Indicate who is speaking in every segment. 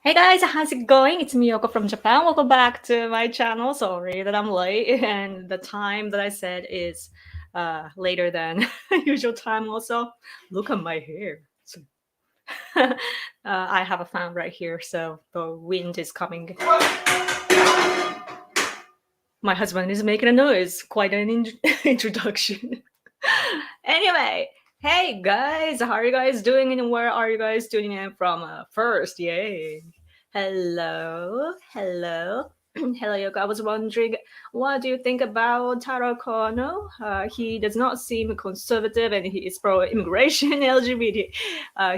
Speaker 1: Hey guys, how's it going? It's me, Yoko from Japan. Welcome back to my channel. Sorry that I'm late, and the time that I said is later than usual time. Also, look at my hair. I have a fan right here, so the wind is coming. My husband is making a noise. Quite an introduction. Anyway, hey guys, how are you guys doing and where are you guys tuning in from first? Yay. Hello. Hello, Yoko. I was wondering, what do you think about Taro Kono? He does not seem conservative and he is pro immigration LGBT.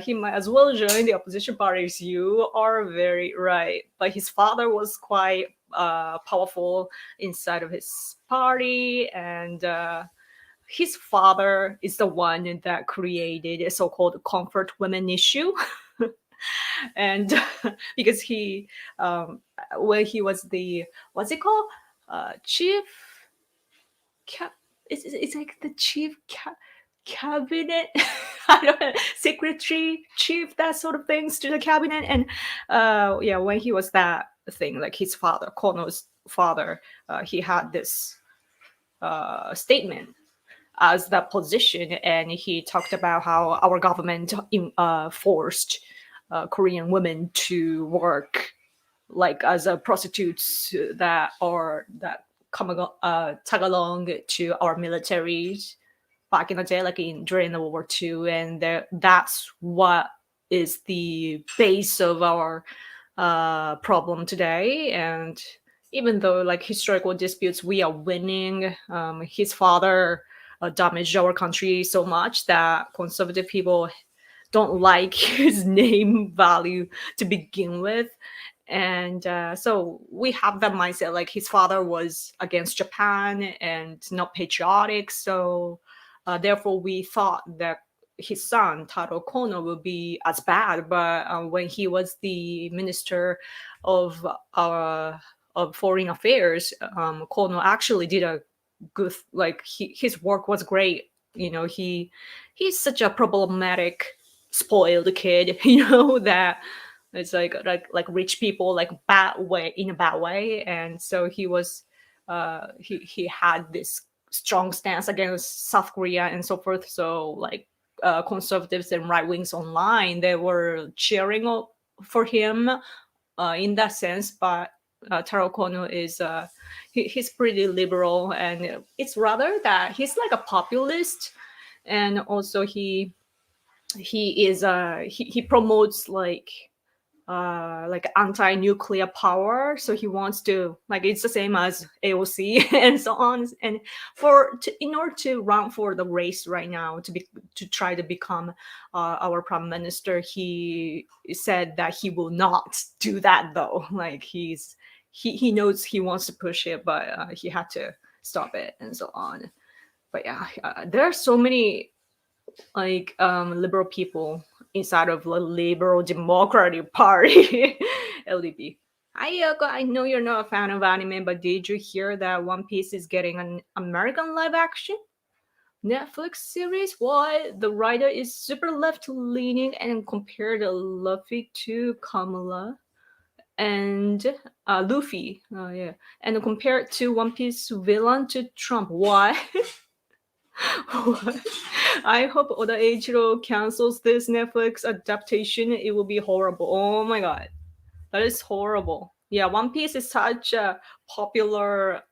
Speaker 1: He might as well join the opposition parties. You are very right. But his father was quite powerful inside of his party, and his father is the one that created a so-called comfort women issue. And because he when he was the what's it called chief cap it's like the cabinet I don't know, secretary chief, that sort of things to the cabinet. And yeah, when he was that thing, like his father, Kono's father, he had this statement as that position, and he talked about how our government forced Korean women to work like as a prostitutes that tag along to our militaries back in the day, like during the World War II, and that's what is the base of our problem today. And even though like historical disputes we are winning, his father damaged our country so much that conservative people don't like his name value to begin with. And so we have that mindset, like his father was against Japan and not patriotic. So therefore we thought that his son Taro Kono would be as bad. But when he was the minister of foreign affairs, Kono actually did a good, like his work was great. He's such a problematic spoiled kid, that it's like rich people, like bad way, in a bad way. And so he had this strong stance against South Korea and so forth. So like conservatives and right wings online, they were cheering for him in that sense. But Taro Kono is he's pretty liberal, and it's rather that he's like a populist. And also he promotes like anti-nuclear power. So he wants to, like, it's the same as AOC and so on. And in order to run for the race right now to try to become our prime minister, he said that he will not do that though. Like he knows he wants to push it, but he had to stop it and so on. But yeah, there are so many like liberal people inside of the Liberal Democratic Party, LDP. Hi Yoko, I know you're not a fan of anime, but did you hear that One Piece is getting an American live action Netflix series? What? The writer is super left leaning and compared Luffy to Kamala and Luffy. Oh yeah, and compared to One Piece villain to Trump. Why? I hope Oda Eiichiro cancels this Netflix adaptation. It will be horrible. Oh my god, that is horrible. Yeah, One Piece is such a popular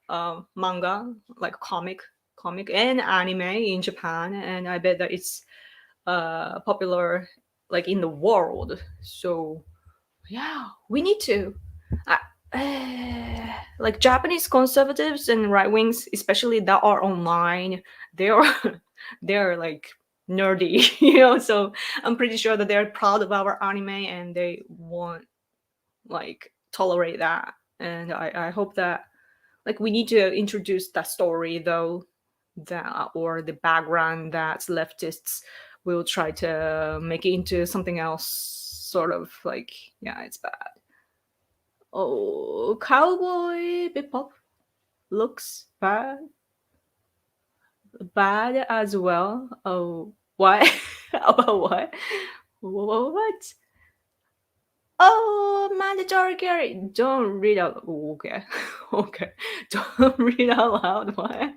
Speaker 1: manga, like comic and anime in Japan, and I bet that it's popular like in the world. So yeah, we need to. Like Japanese conservatives and right wings, especially that are online, they are they're like nerdy, So I'm pretty sure that they're proud of our anime and they won't like tolerate that. And I hope that like we need to introduce that story though, that or the background that leftists will try to make it into something else, sort of like, yeah, it's bad. Oh, Cowboy Bebop looks bad as well. Oh, what? About what? What? Oh, mandatory carry. Don't read out. Oh, okay. Okay. Don't read out loud. What?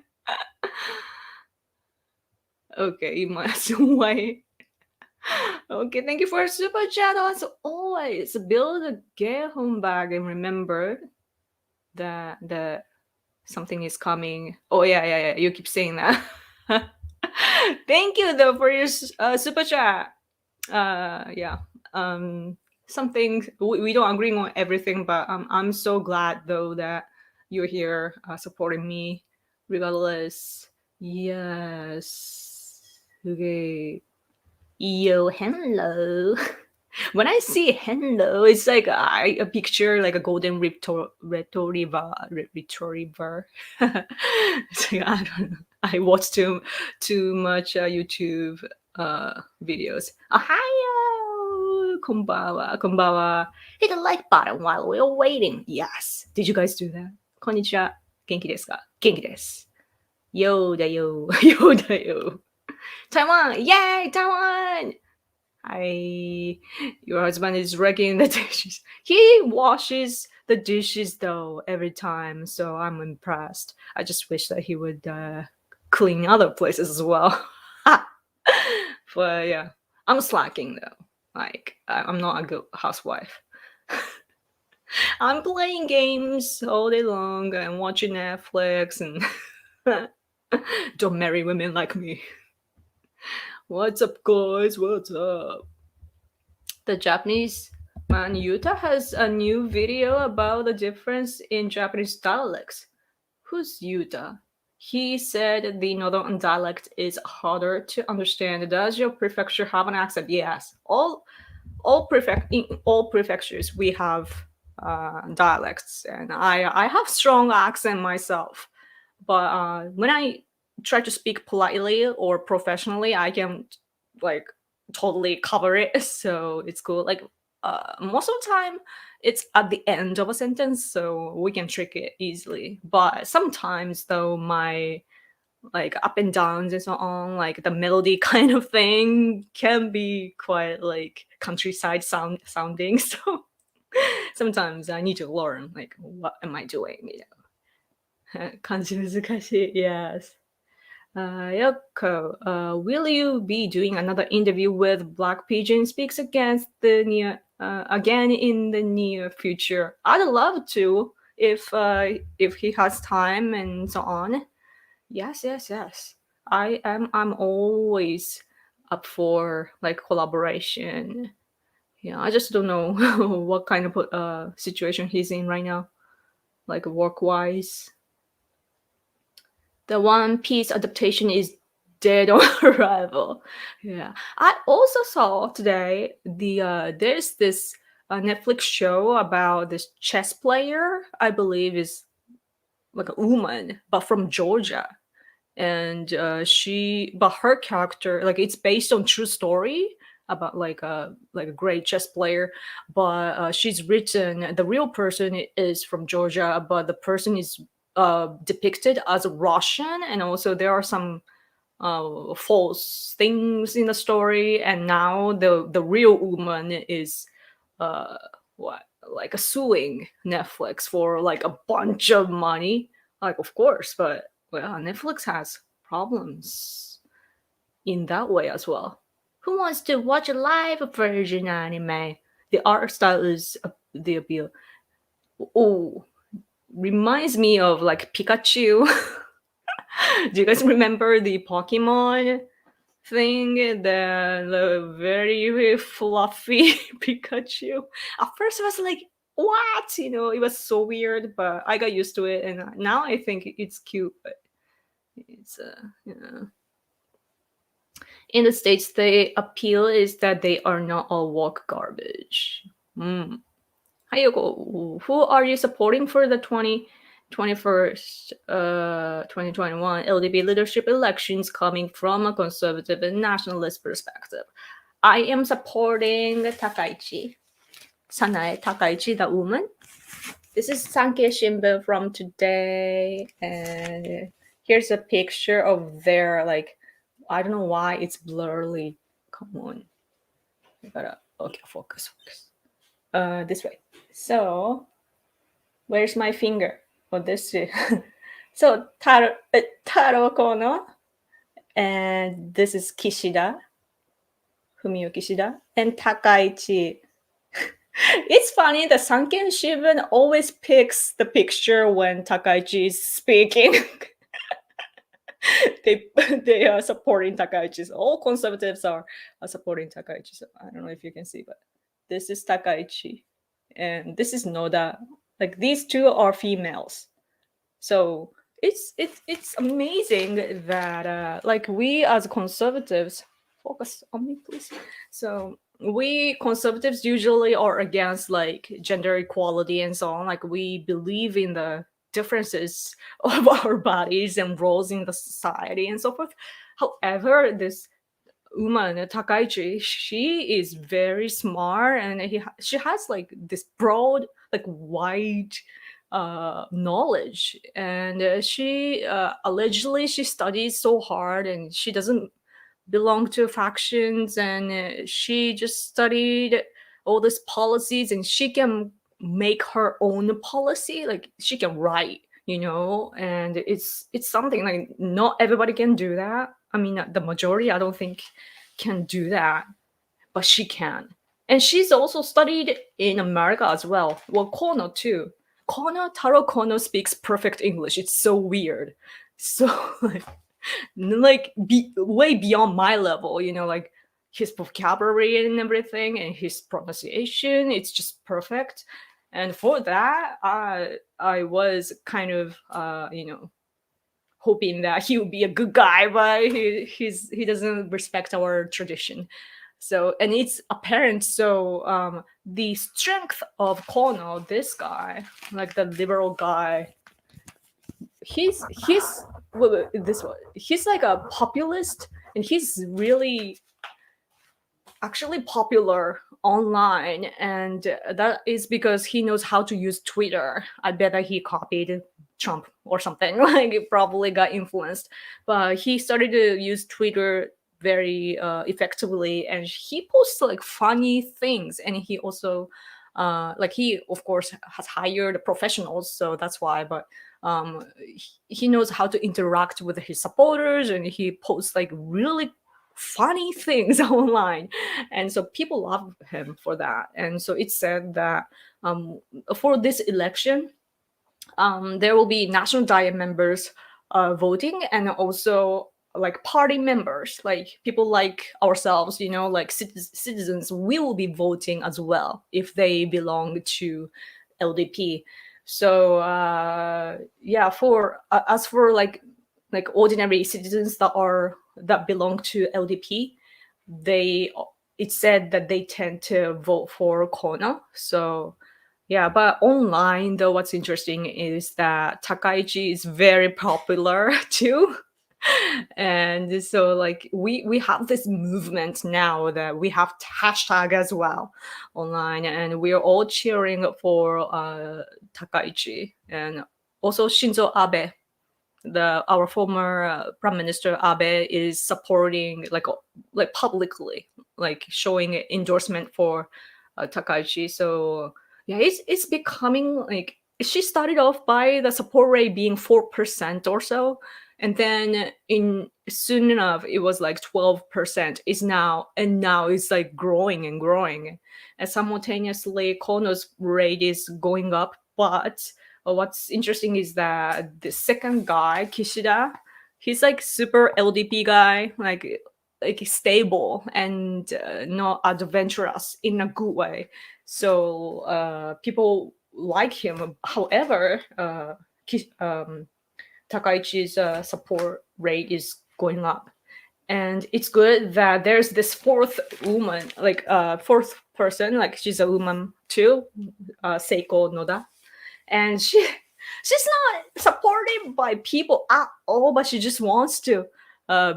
Speaker 1: Okay, you must wait. Okay, thank you for super chat. As always, build a get home bag and remember that something is coming. Oh yeah. You keep saying that. Thank you though for your super chat. Yeah. Um, something we don't agree on everything, but I'm so glad though that you're here supporting me, regardless. Yes. Okay. Yo, hello. When I see hello, it's like I picture like a golden retriever. It's like, I don't know. I watch too much YouTube videos. Ohayo, konbawa, konbawa. Hit the like button while we're waiting. Yes. Did you guys do that? Konnichiwa. Genki desu ka? Genki desu. Yo da yo. Yo da yo. Taiwan. Yay, Taiwan. Your husband is wrecking the dishes. He washes the dishes though every time, so I'm impressed. I just wish that he would clean other places as well. But yeah, I'm slacking though. Like I'm not a good housewife. I'm playing games all day long and watching Netflix and don't marry women like me. What's up, guys? What's up? The Japanese man Yuta has a new video about the difference in Japanese dialects. Who's Yuta? He said the northern dialect is harder to understand. Does your prefecture have an accent? Yes. In all prefectures we have dialects, and I have strong accent myself. But when I try to speak politely or professionally, I can like totally cover it. So it's cool. Like most of the time, it's at the end of a sentence, so we can trick it easily. But sometimes, though, my like up and downs and so on, like the melody kind of thing, can be quite like countryside sounding. So sometimes I need to learn like what am I doing, you know. 漢字難しい Yes. Yoko, will you be doing another interview with Black Pigeon Speaks again in the near future? I'd love to if he has time and so on. Yes. I'm always up for like collaboration. Yeah, I just don't know what kind of situation he's in right now, like work wise. The One Piece adaptation is dead on arrival. Yeah, I also saw today there's this Netflix show about this chess player. I believe is like a woman, but from Georgia, and but her character like it's based on true story about like a great chess player, but she's written the real person is from Georgia, but the person is depicted as Russian, and also there are some false things in the story, and now the real woman is uh what like suing Netflix for like a bunch of money, like of course, but well, Netflix has problems in that way as well. Who wants to watch a live version anime? The art style is the appeal. Oh, reminds me of like Pikachu. Do you guys remember the Pokemon thing? The very fluffy Pikachu. At first, I was like, "What?" You know, it was so weird, but I got used to it, and now I think it's cute. But it's you know. In the States, the appeal is that they are not all woke garbage. Mm. Hayoko, who are you supporting for the 2021 LDP leadership elections coming from a conservative and nationalist perspective? I am supporting Takaichi. Sanae Takaichi, the woman. This is Sankei Shimbun from today, and here's a picture of their like. I don't know why it's blurry. Come on, I gotta okay. Focus. this way. So where's my finger? Oh, this. So Taro Kono, and this is Kishida, Fumio Kishida, and Takaichi. It's funny that Sanken Shiban always picks the picture when Takaichi is speaking. they they are supporting Takaichi. All conservatives are supporting Takaichi. So I don't know if you can see, but this is Takaichi, and this is Noda. Like these two are females. So it's amazing that like we as conservatives, focus on me please. So we conservatives usually are against like gender equality and so on. Like we believe in the differences of our bodies and roles in the society and so forth. However, this woman Takaichi, she is very smart, and she has like this broad, like wide knowledge, and she allegedly she studies so hard, and she doesn't belong to factions, and she just studied all these policies, and she can make her own policy, like she can write, and it's something like not everybody can do that. I mean, the majority I don't think can do that, but she can. And she's also studied in America as well. Well, Kono too. Taro Kono speaks perfect English. It's so weird. So way beyond my level, like his vocabulary and everything, and his pronunciation, it's just perfect. And for that, I was kind of hoping that he would be a good guy, but he doesn't respect our tradition. So, and it's apparent. So the strength of Kono, this guy, like the liberal guy, he's this one. He's like a populist, and he's really actually popular online, and that is because he knows how to use Twitter. I bet that he copied Trump or something. Like it probably got influenced, but he started to use Twitter very effectively, and he posts like funny things, and he also like he of course has hired professionals, so that's why. But he knows how to interact with his supporters, and he posts like really funny things online, and so people love him for that. And so it's said that for this election there will be national diet members voting, and also like party members, like people like ourselves, like citizens will be voting as well if they belong to LDP. So yeah, for as for like ordinary citizens that belong to LDP, it's said that they tend to vote for Kono. So yeah, but online though, what's interesting is that Takaichi is very popular too. And so like we have this movement now that we have hashtag as well online, and we are all cheering for Takaichi, and also Shinzo Abe, our former prime minister Abe, is supporting like publicly, like showing endorsement for Takaichi. So yeah, it's becoming like, she started off by the support rate being 4% or so, and then in soon enough it was like 12%. Now it's like growing and growing, and simultaneously Kono's rate is going up. But what's interesting is that the second guy, Kishida, he's like super LDP guy, like stable and not adventurous in a good way. So people like him. However, Takaichi's support rate is going up. And it's good that there's this fourth woman, like fourth person, like she's a woman too, Seiko Noda. And she's not supported by people at all, but she just wants to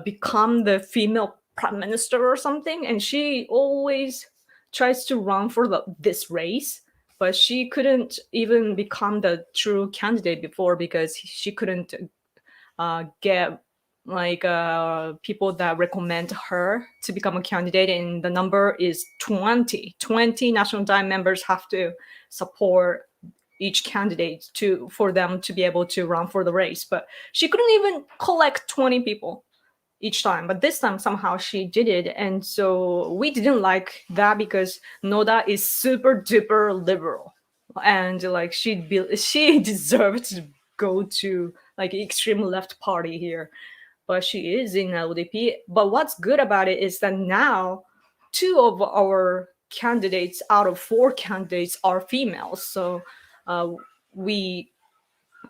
Speaker 1: become the female prime minister or something. And she always tries to run for this race, but she couldn't even become the true candidate before because she couldn't get like people that recommend her to become a candidate, and the number is 20 national diet members have to support each candidate to for them to be able to run for the race. But she couldn't even collect 20 people each time, but this time somehow she did it. And so we didn't like that because Noda is super duper liberal, and like she deserved to go to like extreme left party here, but she is in LDP. But what's good about it is that now two of our candidates out of four candidates are females. So uh, we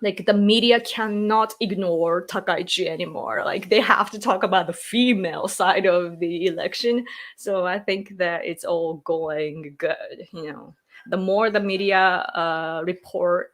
Speaker 1: like the media cannot ignore Takaichi anymore. Like they have to talk about the female side of the election. So I think that it's all going good. You know, the more the media report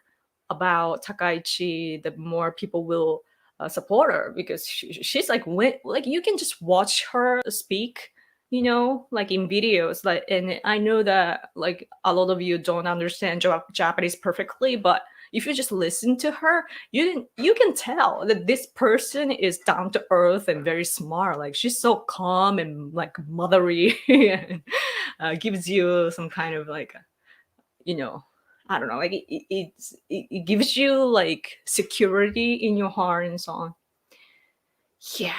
Speaker 1: about Takaichi, the more people will support her because she's like like you can just watch her speak, you know, like in videos. Like, and I know that like a lot of you don't understand Japanese perfectly, but if you just listen to her, you can tell that this person is down to earth and very smart. Like she's so calm and like mothery, and gives you some kind of like, you know, I don't know, like it gives you like security in your heart and so on. Yeah.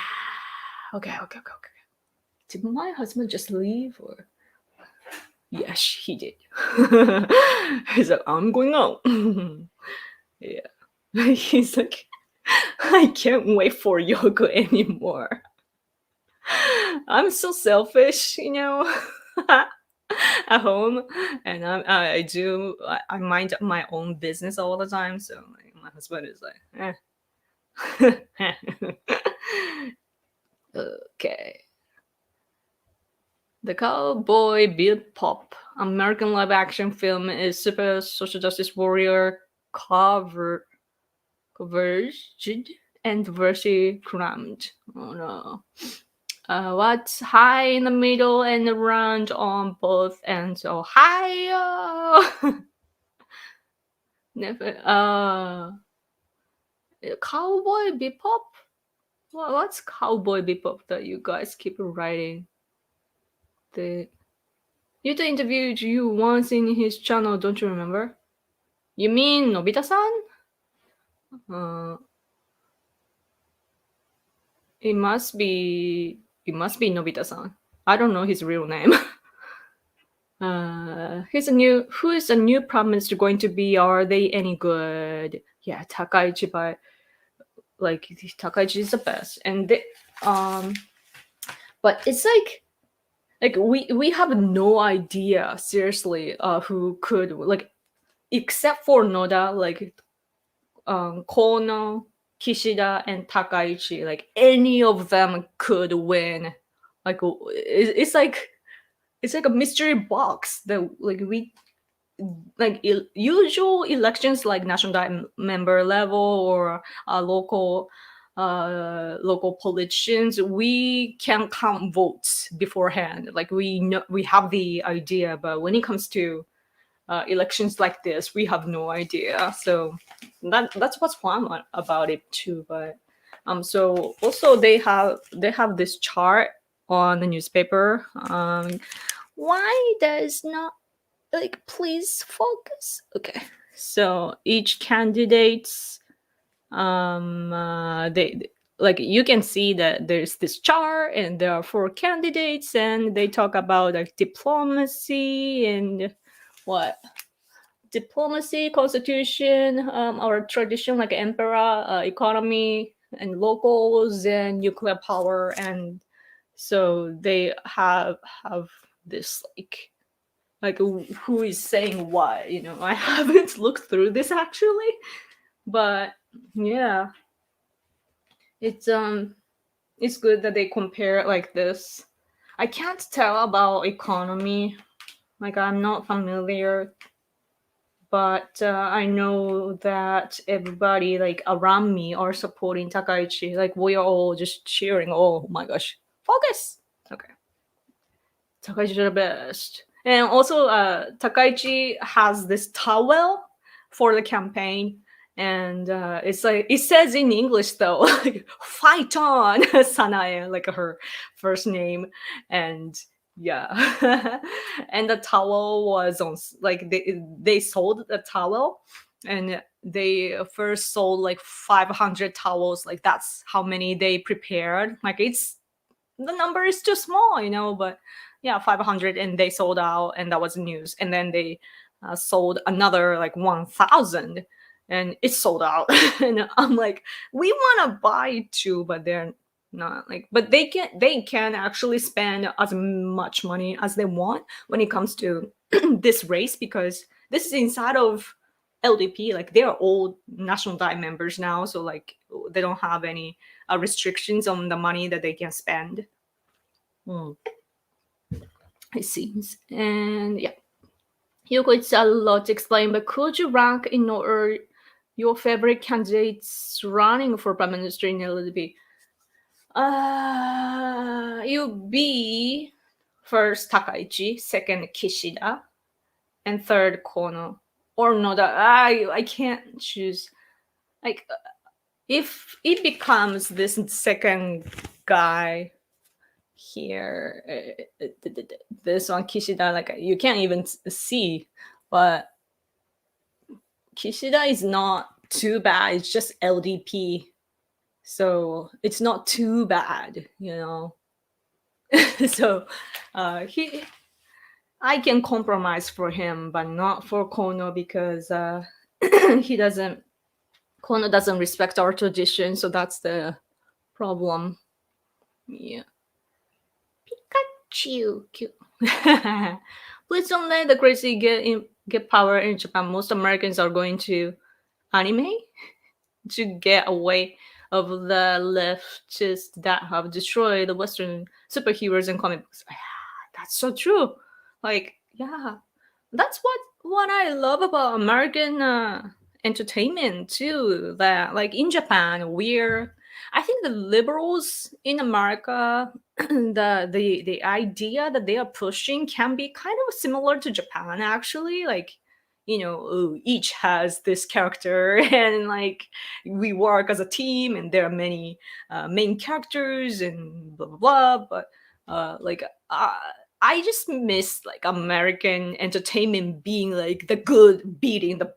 Speaker 1: Okay. Did my husband just leave or? Yes, he did. He's like, I'm going out. Yeah. He's like, I can't wait for Yoko anymore. I'm so selfish, you know, at home, and I mind my own business all the time. So like, my husband is like, eh. Okay. The Cowboy Bebop American live action film is super social justice warrior converged and versi crammed. Oh no. What's high in the middle and around on both ends? Oh, high. Never. Cowboy Bebop. What's Cowboy Bebop that you guys keep writing? The Yuta interviewed you once in his channel, don't you remember? You mean Nobita-san? It must be Nobita-san. I don't know his real name. Who is a new prime minister going to be? Are they any good? Yeah, Takaichi, but like Takaichi is the best. And they, but it's like we have no idea seriously who could, like, except for Noda, like Kono, Kishida, and Takaichi, like any of them could win. Like it's like a mystery box that like we like usual elections like national member level or local politicians, we can count votes beforehand. Like we know, we have the idea, but when it comes to elections like this, we have no idea. So that's what's fun about it too. But so also they have this chart on the newspaper. Why does not, like, please focus? Okay, so each candidates, they like, you can see that there's this chart and there are four candidates and they talk about like diplomacy and what diplomacy, constitution, our tradition like emperor, economy and locals and nuclear power. And so they have this like who is saying what, you know. I haven't looked through this actually, but yeah, it's good that they compare like this. I can't tell about economy, like I'm not familiar, but I know that everybody like around me are supporting Takaichi. Like we are all just cheering. Oh my gosh, focus. Okay, Takaichi the best. And also, Takaichi has this towel for the campaign, And it's like it says in English though, like fight on, Sanae, like her first name. And yeah, and the towel was on like they sold the towel, and they first sold like 500 towels. Like that's how many they prepared. Like it's the number is too small, but yeah, 500, and they sold out, and that was news. And then they sold another like 1,000, and it sold out. And I'm like, we want to buy too, but they're not like, but they can actually spend as much money as they want when it comes to this race, because this is inside of LDP. Like they're all national diet members now, so like they don't have any restrictions on the money that they can spend. Mm. It seems. And yeah, Yoko, it's a lot to explain, but could you rank in order your favorite candidates running for prime minister in LDP? You be first Takaichi, second Kishida, and third Kono. Or no, that I can't choose. Like if it becomes this second guy here, this one Kishida, like you can't even see, but Kishida is not too bad. It's just LDP, so it's not too bad. So he I can compromise for him, but not for Kono, because he doesn't Kono doesn't respect our tradition, so that's the problem. Yeah. Pikachu. Cute. Please don't let the crazy get power in Japan. Most Americans are going to anime to get away of the leftists that have destroyed the Western superheroes and comic books. Yeah, that's so true. Like, yeah, that's what I love about American entertainment too. That like in Japan, I think the liberals in America, the idea that they are pushing can be kind of similar to Japan actually. Like, each has this character, and like we work as a team, and there are many main characters and blah blah blah. But like I just miss like American entertainment being like the good beating the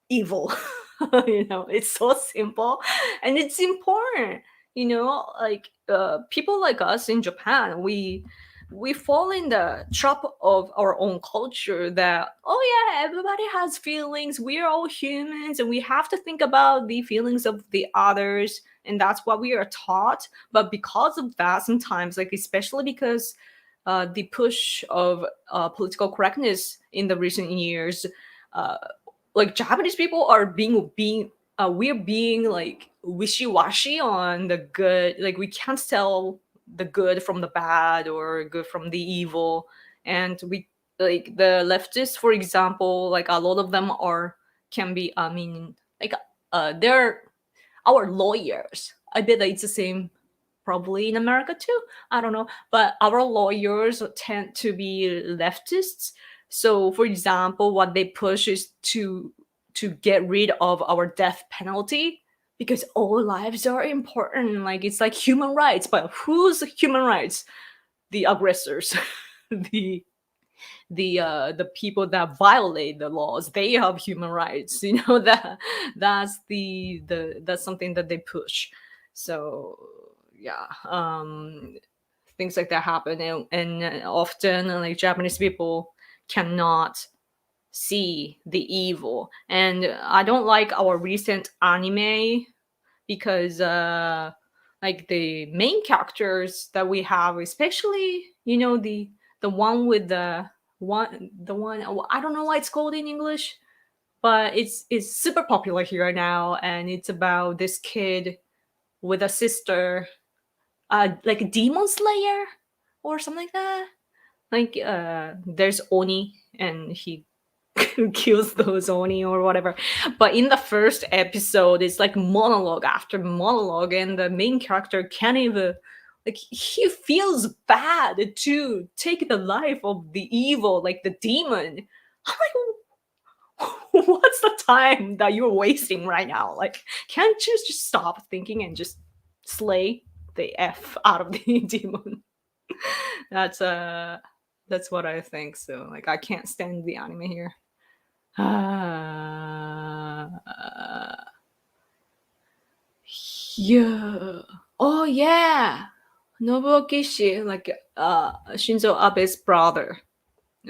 Speaker 1: evil. It's so simple, and it's important. Like people like us in Japan, we fall in the trap of our own culture that, oh yeah, everybody has feelings, we're all humans, and we have to think about the feelings of the others, and that's what we are taught. But because of that, sometimes, like especially because the push of political correctness in the recent years, uh, like Japanese people are being we're being like wishy-washy on the good. Like we can't tell the good from the bad or good from the evil. And we, like the leftists, for example, like a lot of them can be, I mean, like they're our lawyers. I bet that it's the same probably in America too. I don't know. But our lawyers tend to be leftists. So for example, what they push is to get rid of our death penalty, because all lives are important. Like it's like human rights, but whose human rights? The aggressors. the the people that violate the laws, they have human rights. That's something that they push. So yeah, things like that happen, and often like Japanese people cannot see the evil. And I don't like our recent anime, because like the main characters that we have, especially the one with the one I don't know why it's called in English, but it's super popular here now, and it's about this kid with a sister, like a demon slayer or something like that. Like there's Oni, and he kills those Oni or whatever. But in the first episode, it's like monologue after monologue, and the main character can't even, like, he feels bad to take the life of the evil, like the demon. I'm like, What's the time that you're wasting right now? Like, can't you just stop thinking and just slay the f out of the demon? That's that's what I think. So like, I can't stand the anime here. Uh, yeah. Oh yeah. Nobuo Kishi, like Shinzo Abe's brother.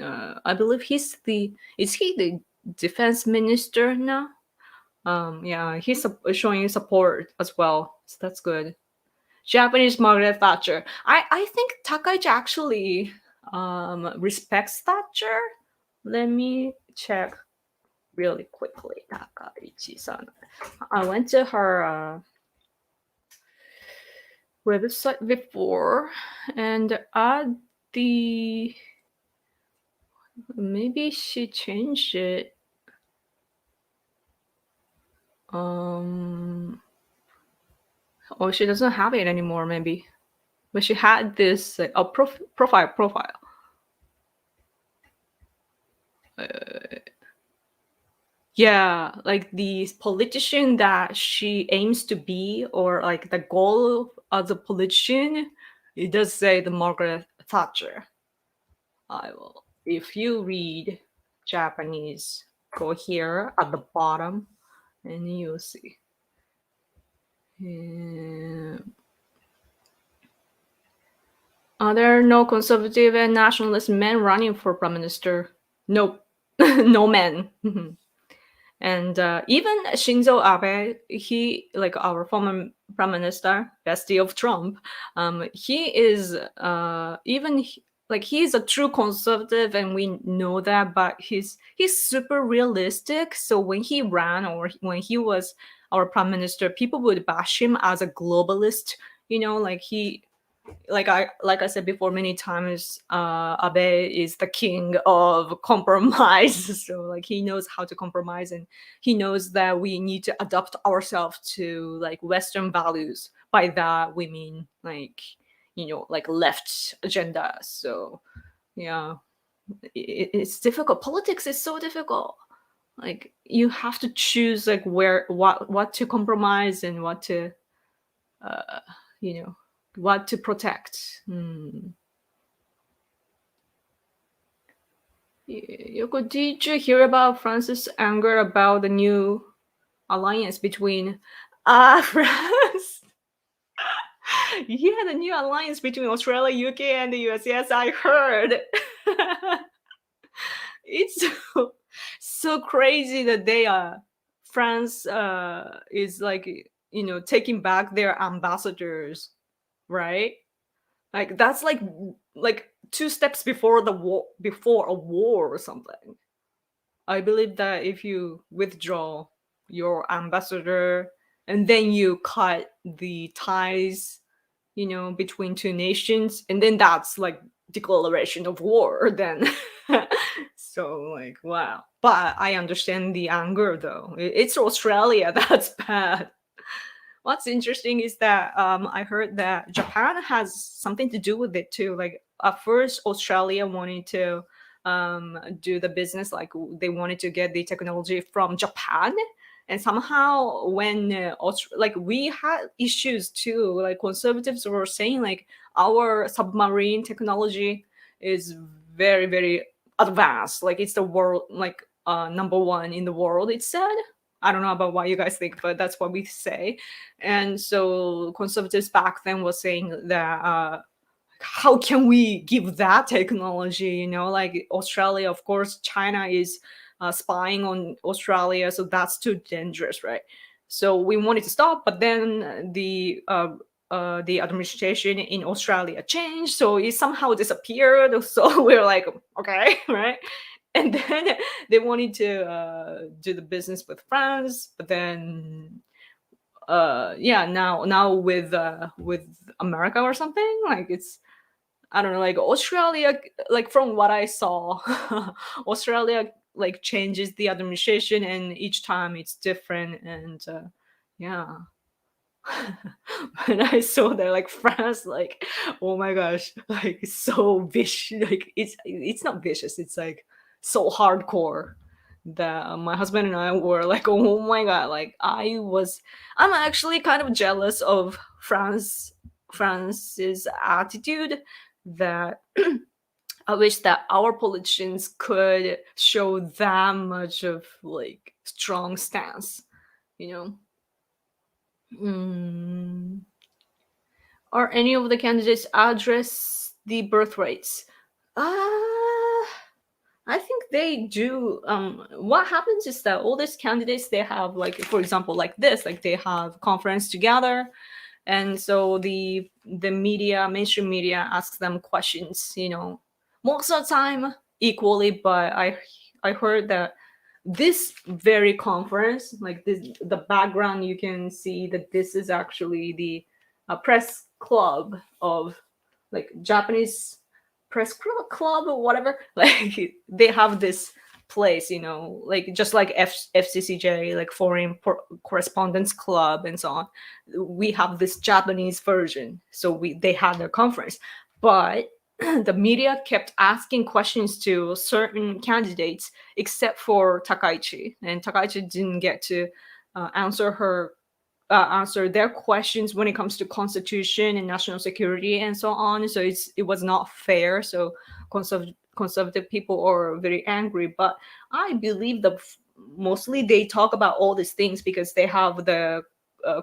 Speaker 1: I believe he's the is he the defense minister now? Yeah, he's showing support as well. So that's good. Japanese Margaret Thatcher. I think Takaichi actually respects Thatcher. Let me check really quickly. Takaichi-san. I went to her website before, and at the maybe she changed it. Or she doesn't have it anymore, maybe. But she had this profile. Yeah, like the politician that she aims to be, or like the goal of the politician, it does say the Margaret Thatcher. I will. If you read Japanese, go here at the bottom, and you'll see. Are there no conservative and nationalist men running for prime minister? Nope, no men. And even Shinzo Abe, he like our former prime minister, bestie of Trump, he is like he's a true conservative, and we know that. But he's super realistic. So when he ran or when he was our prime minister, people would bash him as a globalist. You know, like he like I said before many times, Abe is the king of compromise. So like he knows how to compromise, and he knows that we need to adapt ourselves to like Western values. By that we mean like like left agenda. So yeah, it's difficult. Politics is so difficult. Like you have to choose like what to compromise and what to what to protect. Yoko, did you hear about France's anger about the new alliance between France? Yeah, the new alliance between Australia, UK, and the US. Yes, I heard. It's so crazy that France is like taking back their ambassadors, right? Like that's like 2 steps before the war, before a war or something. I believe that if you withdraw your ambassador and then you cut the ties, between two nations, and then that's like declaration of war then. So like wow. But I understand the anger though. It's Australia that's bad. What's interesting is that I heard that Japan has something to do with it too. Like at first, Australia wanted to do the business, like they wanted to get the technology from Japan, and somehow when like we had issues too. Like conservatives were saying like our submarine technology is very very advanced. Like it's the world like number one in the world. It said. I don't know about what you guys think, but that's what we say. And so conservatives back then was saying that how can we give that technology? Like Australia, of course, China is spying on Australia, so that's too dangerous, right? So we wanted to stop, but then the administration in Australia changed, so it somehow disappeared. So we're like, okay, right? And then they wanted to do the business with France, but then yeah, now with America or something, like it's I don't know, like Australia, like from what I saw, Australia like changes the administration, and each time it's different, and yeah. When I saw that, like France, like oh my gosh, like so vicious, like it's not vicious, it's like so hardcore. that my husband and I were like, oh my god, like I'm actually kind of jealous of France's attitude, that I wish that our politicians could show that much of like strong stance, you know. Mm. Are any of the candidates address the birth rates? I think they do. What happens is that all these candidates, they have, like, for example, like this, like they have conference together, and so the media, mainstream media, asks them questions. Most of the time equally, but I heard that this very conference, like this, the background, you can see that this is actually the press club of, like, Japanese press club or whatever. Like they have this place, like just like FCCJ, like correspondence club and so on. We have this Japanese version, so they had their conference, but the media kept asking questions to certain candidates except for Takaichi, and Takaichi didn't get to answer their questions when it comes to constitution and national security and so on. So it was not fair. So conservative people are very angry. But I believe that mostly they talk about all these things because they have the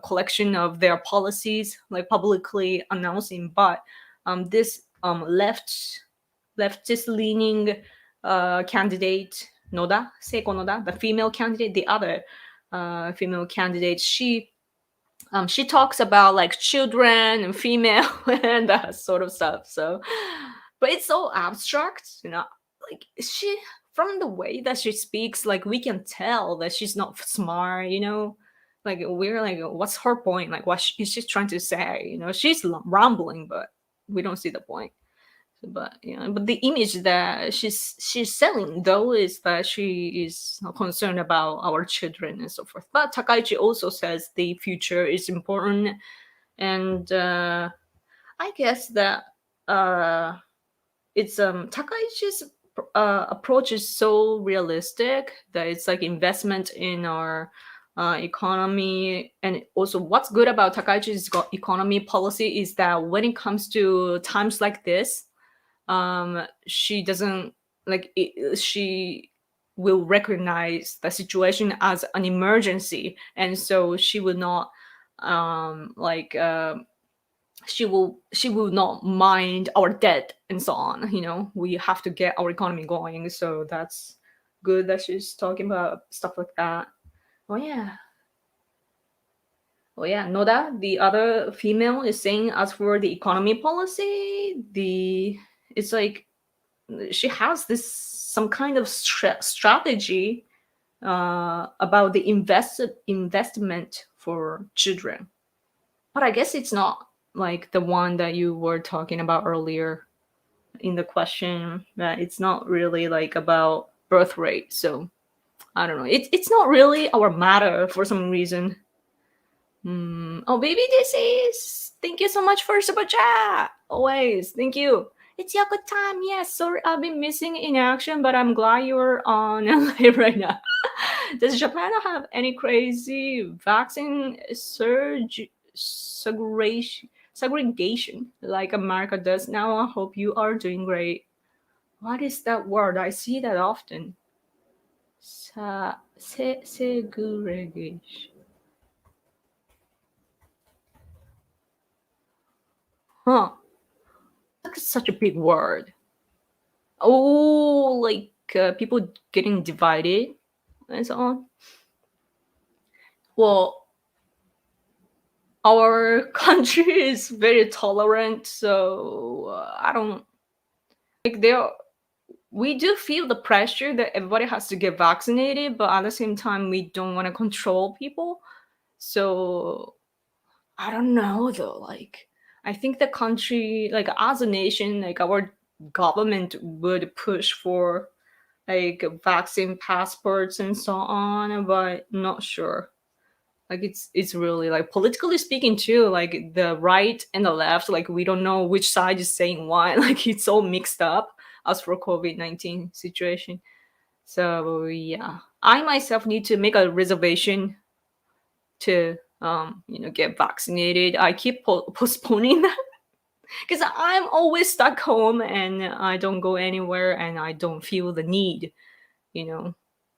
Speaker 1: collection of their policies, like, publicly announcing. But this leftist leaning candidate, Noda, Seiko Noda, the female candidate, the other female candidate, she talks about like children and female and that sort of stuff. So, but it's so abstract, like, she, from the way that she speaks, like, we can tell that she's not smart, like, we're like, what's her point, like, what is she trying to say, she's rambling, but we don't see the point. But but the image that she's selling, though, is that she is concerned about our children and so forth. But Takaichi also says the future is important, and I guess that it's Takaichi's approach is so realistic that it's like investment in our economy. And also, what's good about Takaichi's economy policy is that when it comes to times like this, she doesn't, like, she will recognize the situation as an emergency, and so she will not she will not mind our debt and so on. We have to get our economy going, so that's good that she's talking about stuff like that. Oh yeah. Noda, the other female, is saying, as for the economy policy, it's like she has this some kind of strategy about the investment for children. But I guess it's not like the one that you were talking about earlier in the question, that it's not really like about birth rate. So I don't know. It's not really our matter for some reason. Oh, baby, this is. Thank you so much for super chat. Always, thank you. It's Yoko time. Yes, sorry, I've been missing in action, but I'm glad you're on live right now. Does Japan have any crazy vaccine segregation like America does now? I hope you are doing great. What is that word? I see that often. Segregation. Huh. That's such a big word. Oh, like people getting divided and so on. Well, our country is very tolerant, so I don't like there. We do feel the pressure that everybody has to get vaccinated, but at the same time, we don't want to control people. So I don't know though. Like, I think the country, like, as a nation, like, our government would push for like vaccine passports and so on, but not sure. Like, it's really, like, politically speaking too, like the right and the left, like, we don't know which side is saying what. Like, it's all mixed up as for COVID-19 situation. So yeah, I myself need to make a reservation to get vaccinated. I keep postponing that because I'm always stuck home and I don't go anywhere and I don't feel the need. You know,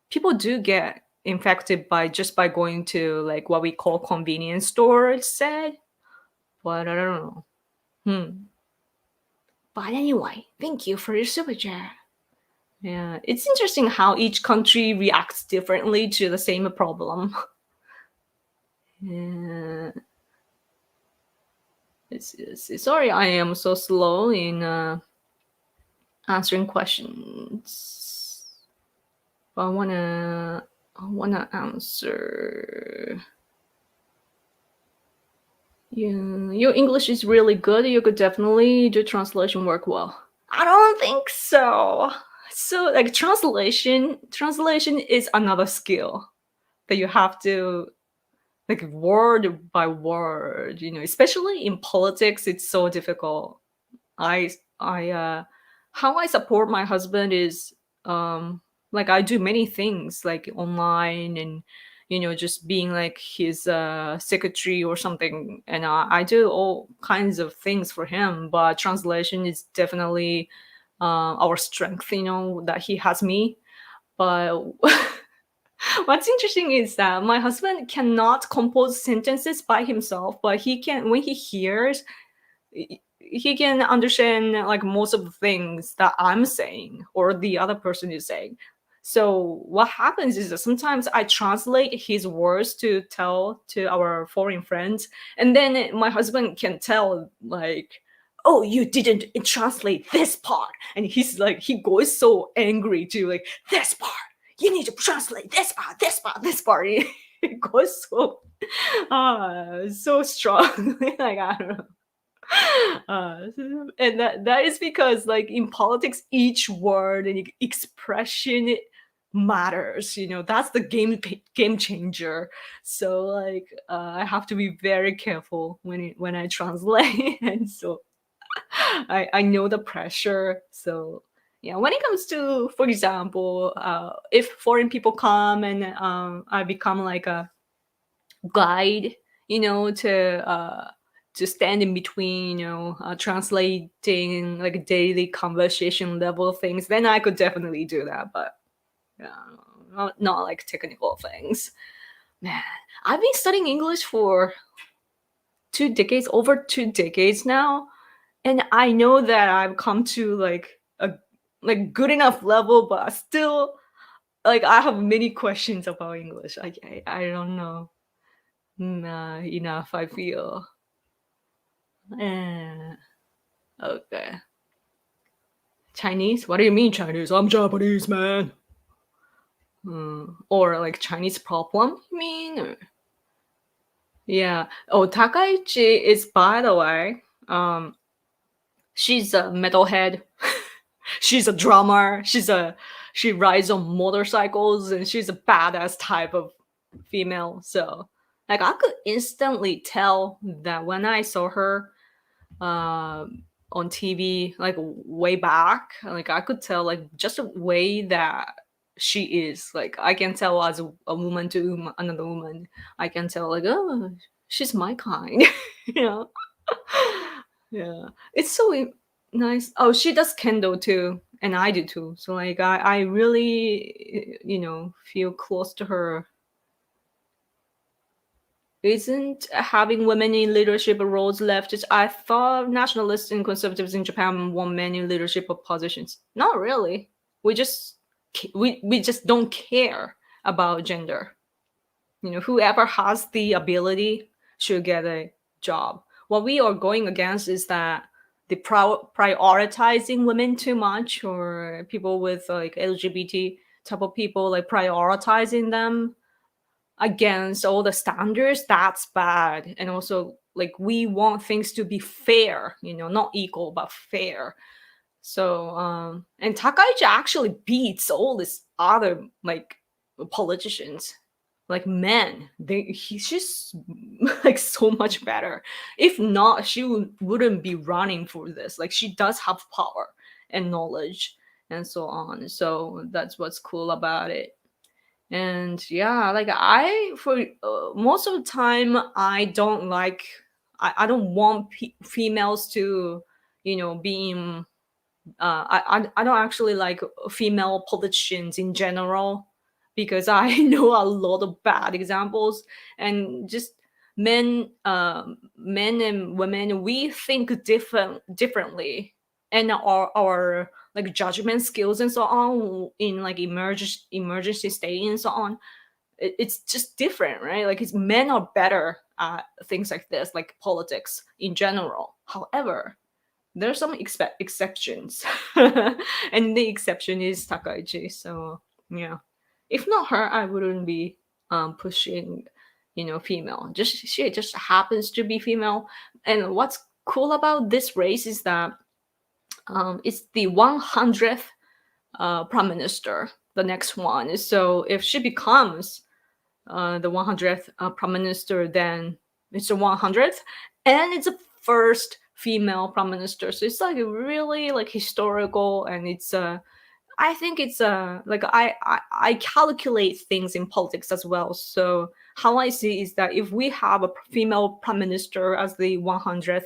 Speaker 1: people do get infected by just by going to like what we call convenience stores. Said, but I don't know. But anyway, thank you for your super chat. Yeah, it's interesting how each country reacts differently to the same problem. Yeah. Sorry, I am so slow in answering questions. But I wanna answer. Yeah, your English is really good. You could definitely do translation work well. I don't think so. So like translation is another skill that you have to like word by word, especially in politics, it's so difficult. I how I support my husband is like I do many things like online and just being like his secretary or something, and I do all kinds of things for him, but translation is definitely our strength, that he has me. But what's interesting is that my husband cannot compose sentences by himself, but he can when he hears he can understand like most of the things that I'm saying or the other person is saying. So what happens is that sometimes I translate his words to tell to our foreign friends, and then my husband can tell like, "Oh, you didn't translate this part," and he's like, he goes so angry to like this part. You need to translate this part, this part, this part. It goes so so strong. Like I don't know. uh, and that is because like in politics each word and expression matters, that's the game changer. So like I have to be very careful when I translate. And so I know the pressure. So yeah, when it comes to, for example, if foreign people come and I become like a guide, to stand in between, translating like daily conversation level things, then I could definitely do that. But yeah, not like technical things. Man, I've been studying English for 2 decades, over 2 decades now, and I know that I've come to like a like good enough level, but still like I have many questions about English. I don't know. Enough, I feel. Eh, okay. Chinese? What do you mean Chinese? I'm Japanese, man. Or like Chinese problem, you mean? Yeah. Oh, Takaichi is, by the way, she's a metalhead. She's a drummer. She rides on motorcycles and she's a badass type of female. So like I could instantly tell that when I saw her on TV like way back. Like I could tell like just a way that she is. Like I can tell as a woman to another woman. I can tell like, oh, she's my kind. you know. Yeah, it's so nice. Oh, she does kendo too, and I do too. So like I really feel close to her. Isn't having women in leadership roles leftist? I thought nationalists and conservatives in Japan want men in leadership positions. Not really. We just don't care about gender. Whoever has the ability should get a job. What we are going against is that the prioritizing women too much, or people with like LGBT type of people like prioritizing them against all the standards. That's bad. And also like we want things to be fair, not equal but fair. So and Takaichi actually beats all these other like politicians, like men. He's just like so much better. If not, she wouldn't be running for this. Like she does have power and knowledge. and so on. So that's what's cool about it. And yeah, like I for most of the time I don't like, I don't want females to, be in, I don't actually like female politicians in general, because I know a lot of bad examples. And just men and women, we think differently, and our like judgment skills and so on in like emergency state and so on, it's just different, right? Like it's, men are better at things like this, like politics in general. However, there are some exceptions, and the exception is Takaichi. So yeah, if not her, I wouldn't be pushing, female. Just she just happens to be female. And what's cool about this race is that it's the 100th prime minister, the next one. So if she becomes the 100th prime minister, then it's the 100th, and it's the first female prime minister. So it's like really like historical, and it's I think it's like I calculate things in politics as well. So how I see is that if we have a female prime minister as the 100th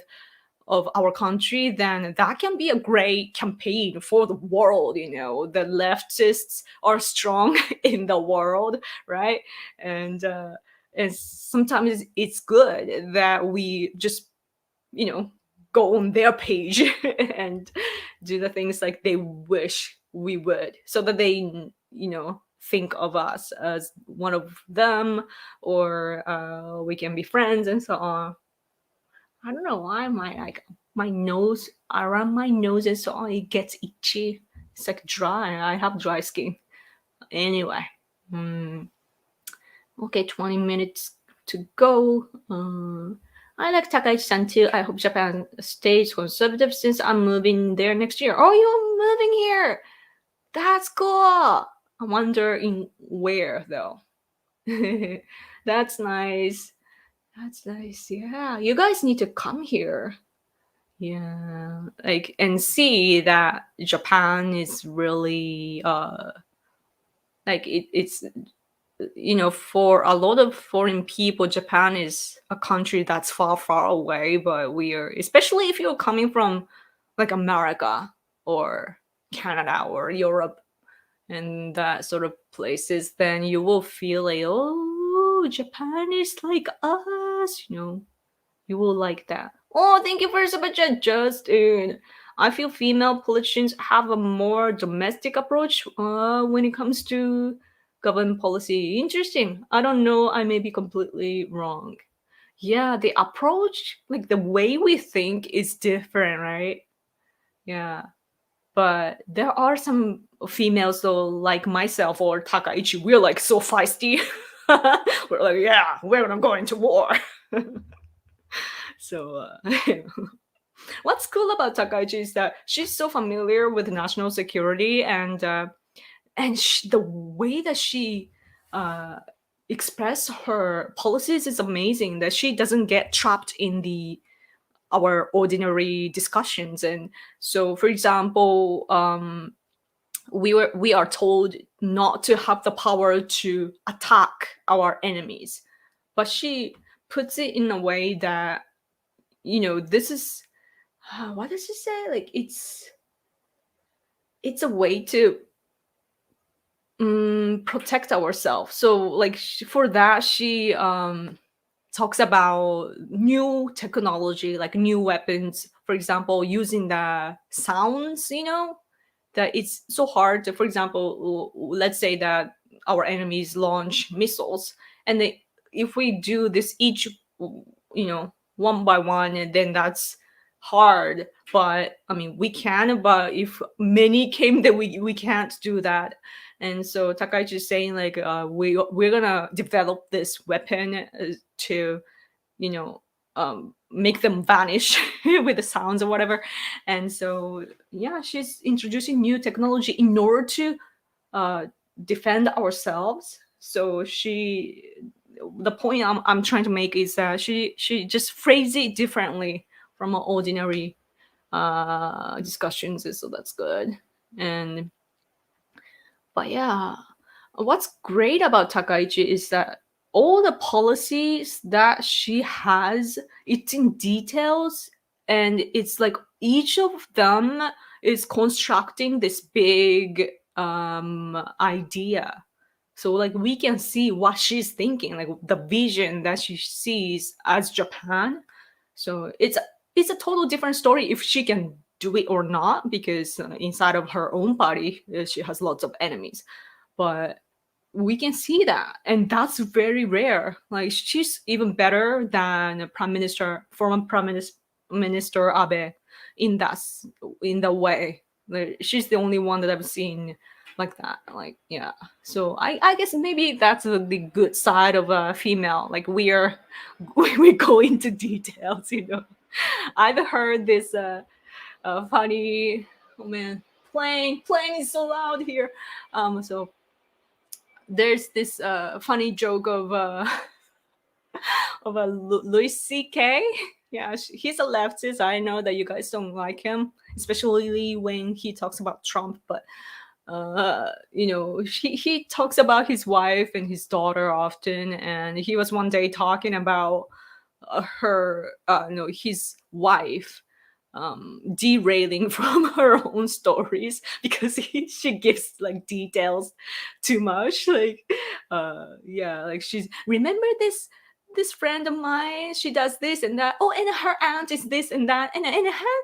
Speaker 1: of our country, then that can be a great campaign for the world. The leftists are strong in the world, right? And sometimes it's good that we just, go on their page and do the things like they wish we would, so that they, think of us as one of them, or we can be friends and so on. I don't know why my nose, around my nose and so on, it gets itchy. It's like dry. I have dry skin. Anyway, okay, 20 minutes to go. I like Takaichi-san too. I hope Japan stays conservative since I'm moving there next year. Oh, you're moving here. That's cool. I wonder in where though. That's nice. That's nice. Yeah, you guys need to come here. Yeah, like, and see that Japan is really like it's, for a lot of foreign people, Japan is a country that's far, far away. But we are, especially if you're coming from like America or Canada or Europe and that sort of places, then you will feel like, oh, Japan is like us, you will like that. Oh, thank you for super chat, Justin. I feel female politicians have a more domestic approach when it comes to government policy. Interesting. I don't know. I may be completely wrong. Yeah, the approach, like the way we think, is different, right? Yeah. But there are some females, though, like myself or Takaichi, we're like so feisty. We're like, yeah, we're not going to war. So, what's cool about Takaichi is that she's so familiar with national security, and the way that she express her policies is amazing. That she doesn't get trapped in our ordinary discussions. And so, for example, we are told not to have the power to attack our enemies, but she puts it in a way that, this is what does she say? Like it's a way to protect ourselves. So like for that, she talks about new technology, like new weapons, for example, using the sounds, that it's so hard to, for example, let's say that our enemies launch missiles, and if we do this each, one by one, and then that's hard. But I mean, we can, but if many came, then we can't do that. And so Takaichi is saying like, we're gonna develop this weapon to, make them vanish with the sounds or whatever. And so yeah, she's introducing new technology in order to defend ourselves. So the point I'm trying to make is that she just phrased it differently from ordinary discussions. So that's good. And but yeah, what's great about Takaichi is that all the policies that she has, it's in details, and it's like each of them is constructing this big idea. So like we can see what she's thinking, like the vision that she sees as Japan. So it's a total different story if she can do it or not, because inside of her own body she has lots of enemies. But we can see that, and that's very rare. Like she's even better than former minister Abe in in the way. Like, she's the only one that I've seen like that. Like yeah. So I guess maybe that's the good side of a female. Like we go into details. I've heard this funny. Oh man, playing is so loud here. So there's this funny joke of Louis C.K. Yeah, he's a leftist. I know that you guys don't like him, especially when he talks about Trump. But he talks about his wife and his daughter often, and he was one day talking about his wife derailing from her own stories because she gives like details too much. Like yeah, like she's remember this friend of mine, she does this and that. Oh, and her aunt is this and that, and her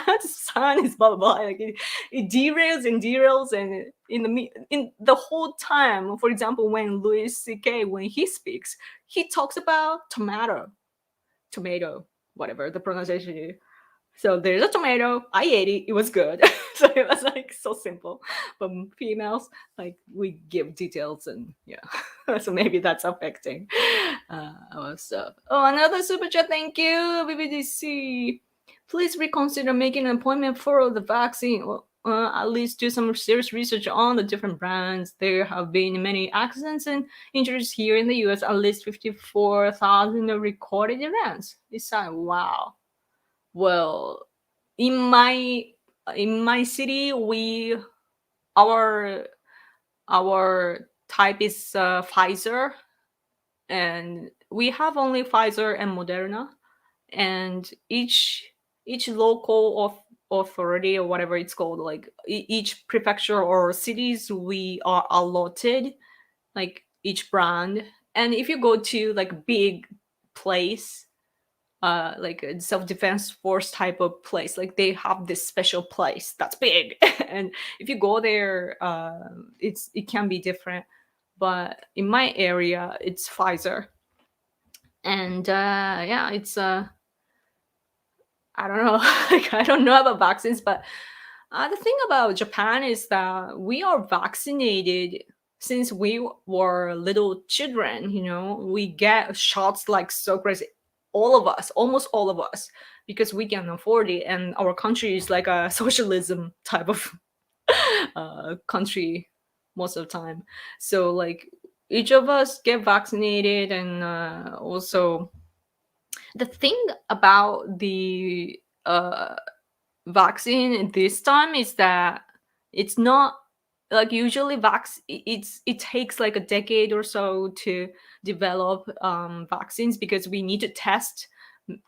Speaker 1: aunt's son is blah blah blah. Like it derails and derails, and in the whole time, for example, when Louis C.K. when he speaks, he talks about tomato, whatever the pronunciation is. So there's a tomato. I ate it. It was good. So it was like so simple. But females, like we give details and yeah. So maybe that's affecting stuff. Oh, another super chat. Thank you, BBDC. Please reconsider making an appointment for the vaccine. Well, at least do some serious research on the different brands. There have been many accidents and injuries here in the US. At least 54,000 recorded events. It's like wow. Well, in my city, our our type is Pfizer, and we have only Pfizer and Moderna, and each local authority or whatever it's called, like each prefecture or cities, we are allotted like each brand. And if you go to like big place, like a self-defense force type of place, like they have this special place that's big and if you go there it can be different. But in my area it's Pfizer, and yeah, it's I don't know. Like I don't know about vaccines, but the thing about Japan is that we are vaccinated since we were little children. We get shots like so crazy. All of us, almost all of us, because we can afford it, and our country is like a socialism type of country most of the time. So like each of us get vaccinated, and also the thing about the vaccine this time is that it's not like usually it takes like a decade or so to develop vaccines because we need to test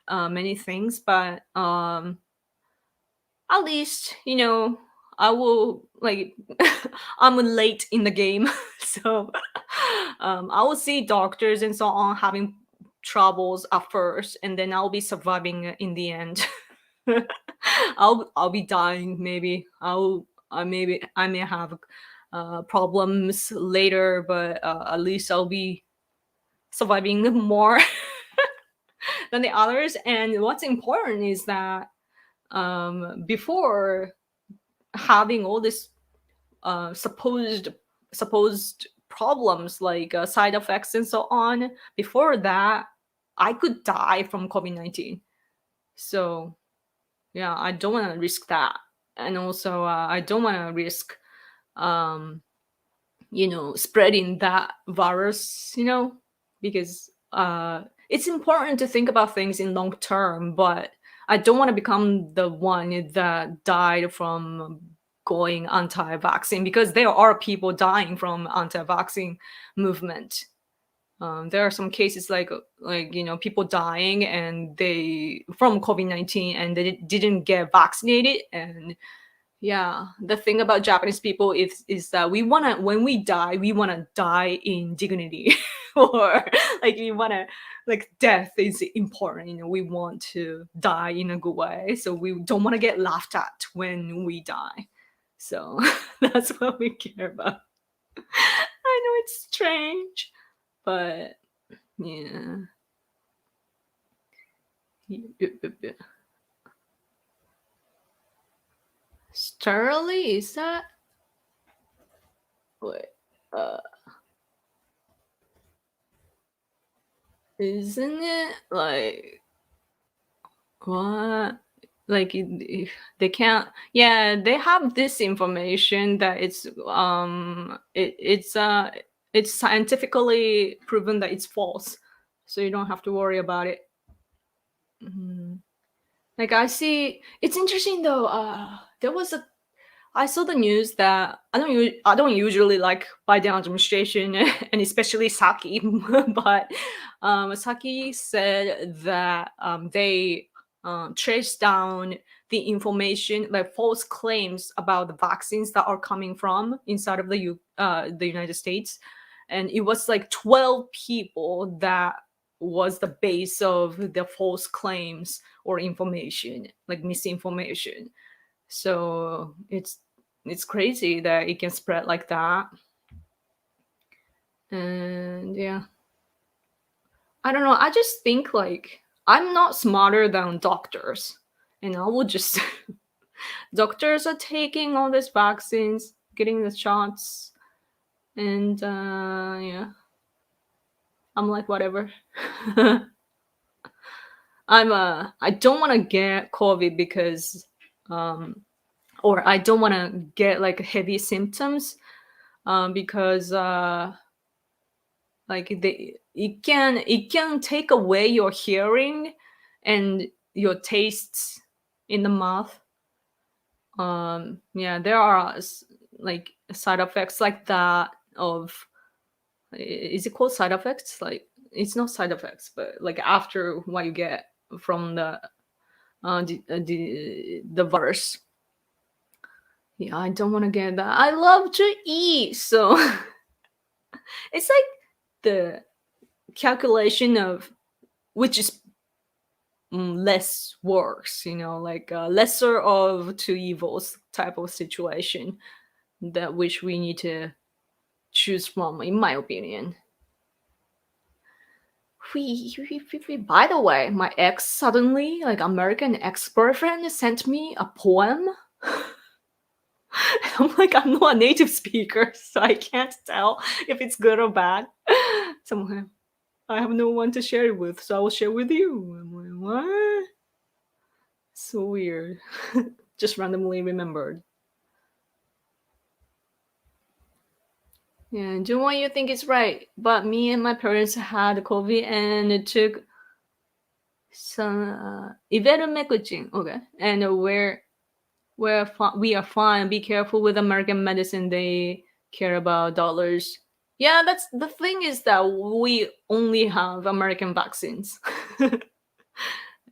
Speaker 1: many things. But at least I will like I'm late in the game. So I will see doctors and so on having troubles at first, and then I'll be surviving in the end. I'll be dying maybe. I may have problems later, but at least I'll be surviving more than the others. And what's important is that before having all this supposed problems like side effects and so on, before that I could die from COVID-19. So yeah, I don't want to risk that. And also I don't want to risk spreading that virus, because it's important to think about things in long term, but I don't want to become the one that died from going anti-vaccine, because there are people dying from anti-vaccine movement. There are some cases like people dying and they from COVID-19 and they didn't get vaccinated. And yeah, the thing about Japanese people is that when we die, we wanna die in dignity, or like we wanna like death is important. We want to die in a good way, so we don't want to get laughed at when we die. So that's what we care about. I know it's strange, but yeah. Sterling, is that? Wait, uh, isn't it like what? Like they can't. Yeah, they have this information that it's scientifically proven that it's false, so you don't have to worry about it. Mhm. Like I see, it's interesting though. There was a I saw the news that I don't usually like Biden administration and especially Saki, but Saki said that they traced down the information, like false claims about the vaccines that are coming from inside of the United States, and it was like 12 people that was the base of the false claims or information, like misinformation. So it's crazy that it can spread like that. And yeah, I don't know, I just think like I'm not smarter than doctors, and I would just doctors are taking all these vaccines, getting the shots, and yeah, I'm like whatever. I don't want to get COVID because or I don't want to get like heavy symptoms, because like it can take away your hearing and your tastes in the mouth. Yeah, there are like side effects like that of, is it called side effects? Like it's not side effects, but like after what you get from the virus. Yeah, I don't want to get that. I love to eat, so it's like the calculation of which is less worse, like lesser of two evils type of situation that which we need to choose from, in my opinion. By the way, my ex suddenly, like American ex-boyfriend, sent me a poem. I'm like, I'm not a native speaker, so I can't tell if it's good or bad. Somehow I have no one to share it with, so I will share with you. I'm like, what? So weird. Just randomly remembered. Yeah, do what you think is right. But me and my parents had COVID and it took some ivermectin. Okay, and we are fine. Be careful with American medicine. They care about dollars. Yeah, that's the thing, is that we only have American vaccines.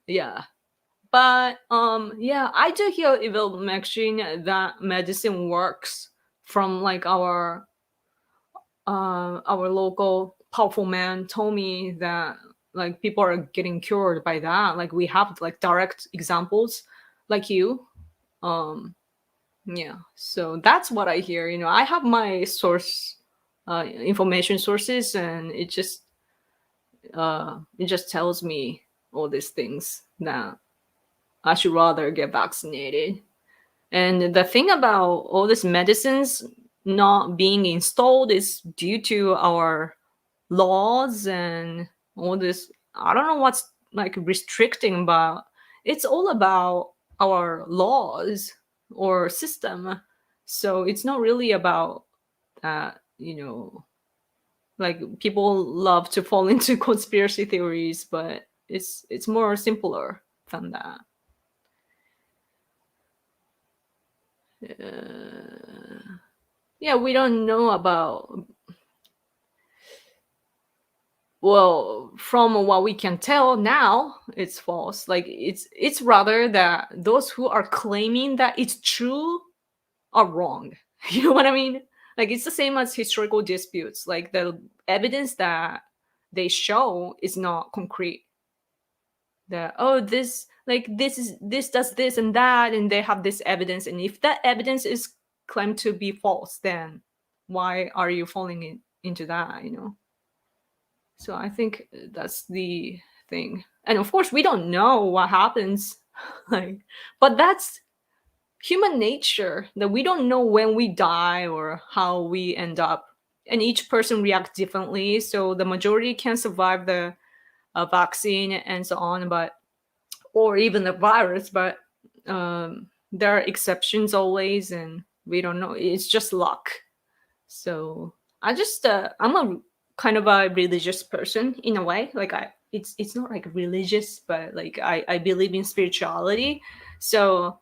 Speaker 1: Yeah. But yeah, I do hear ivermectin that medicine works from like our local powerful man told me that like people are getting cured by that. Like we have like direct examples like you. Yeah, so that's what I hear. I have my source information sources, and it just tells me all these things that I should rather get vaccinated. And the thing about all these medicines not being installed is due to our laws and all this. I don't know what's like restricting, but it's all about our laws or system. So it's not really about that, like people love to fall into conspiracy theories, but it's more simpler than that. Yeah, we don't know about, well, from what we can tell now, it's false. Like it's rather that those who are claiming that it's true are wrong. You know what I mean? Like it's the same as historical disputes. Like the evidence that they show is not concrete. That, oh, this, like this does this and that, and they have this evidence, and if that evidence is claimed to be false, then why are you falling into that? So I think that's the thing. And of course we don't know what happens. Like, but that's human nature, that we don't know when we die or how we end up, and each person reacts differently. So the majority can survive the vaccine and so on, but, or even the virus, but there are exceptions always, and we don't know, it's just luck. So I'm a kind of a religious person in a way. Like it's not like religious, but like I believe in spirituality. So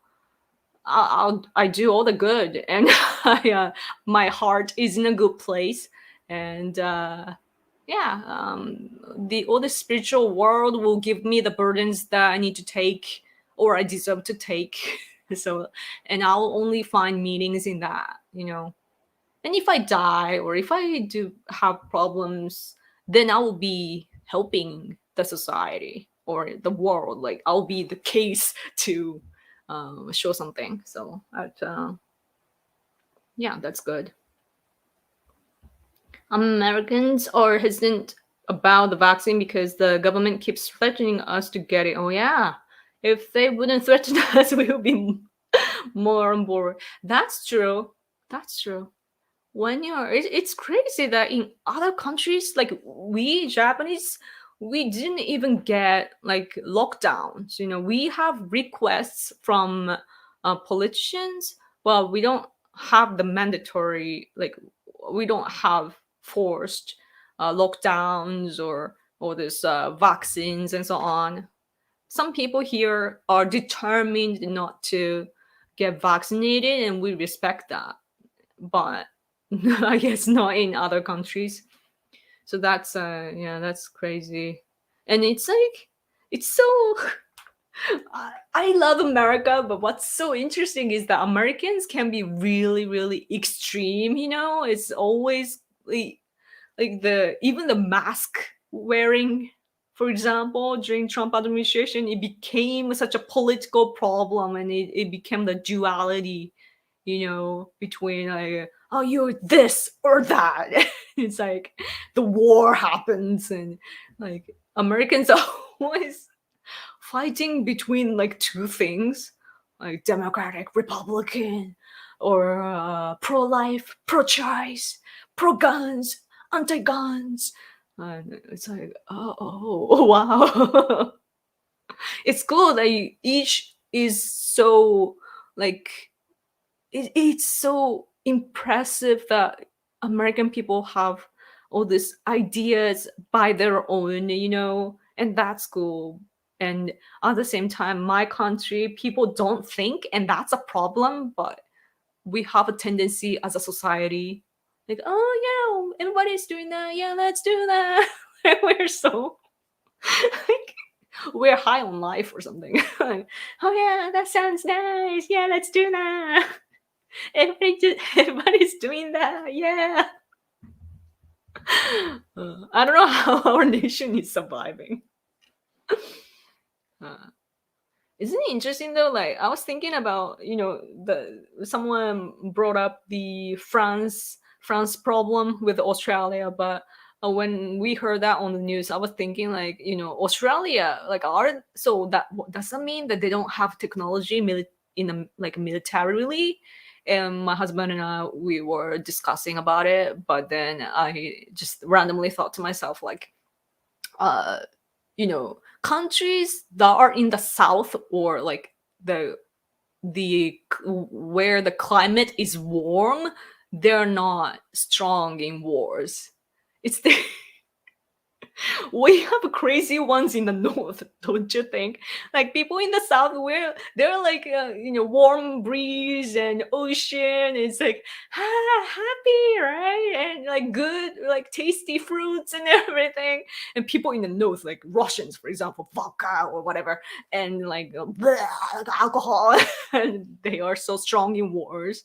Speaker 1: I do all the good, and my heart is in a good place, and yeah, the all the spiritual world will give me the burdens that I need to take or I deserve to take. So, and I'll only find meanings in that. And if I die or if I do have problems, then I will be helping the society or the world. Like I'll be the case to show something. So yeah, that's good. Americans are hesitant about the vaccine because the government keeps threatening us to get it. Oh yeah, if they wouldn't threaten us, we would be more on board. That's true. That's true. When it's crazy that in other countries, like we Japanese, we didn't even get like lockdowns. We have requests from politicians. Well, we don't have the mandatory, like we don't have forced lockdowns or this vaccines and so on. Some people here are determined not to get vaccinated, and we respect that, but I guess not in other countries. So that's yeah, that's crazy. And it's like it's so I love America, but what's so interesting is that Americans can be really, really extreme. It's always like the even the mask wearing, for example, during Trump administration, it became such a political problem, and it became the duality, between like, oh, you're this or that. It's like the war happens, and like Americans are always fighting between like two things, like Democratic, Republican, or pro-life, pro-choice, pro-guns, anti-guns. And it's like, oh wow. It's cool that each is so like it's so impressive that American people have all these ideas by their own, and that's cool. And at the same time, my country, people don't think, and that's a problem, but we have a tendency as a society, like, oh yeah, everybody's doing that. Yeah, let's do that. We're so like we're high on life or something. Like, oh yeah, that sounds nice. Yeah, let's do that. Everybody's doing that. Yeah. I don't know how our nation is surviving. Uh, isn't it interesting though? Like I was thinking about, the someone brought up the France problem with Australia, but when we heard that on the news, I was thinking like, Australia, like are so that does that mean that they don't have technology in a like militarily? And my husband and I, we were discussing about it, but then I just randomly thought to myself like, uh countries that are in the south or like the where the climate is warm, they're not strong in wars. It's the We have crazy ones in the north, don't you think? Like people in the south, where they're like, warm breeze and ocean. It's like happy, right? And like good, like tasty fruits and everything. And people in the north, like Russians, for example, vodka or whatever, and like, like alcohol, and they are so strong in wars.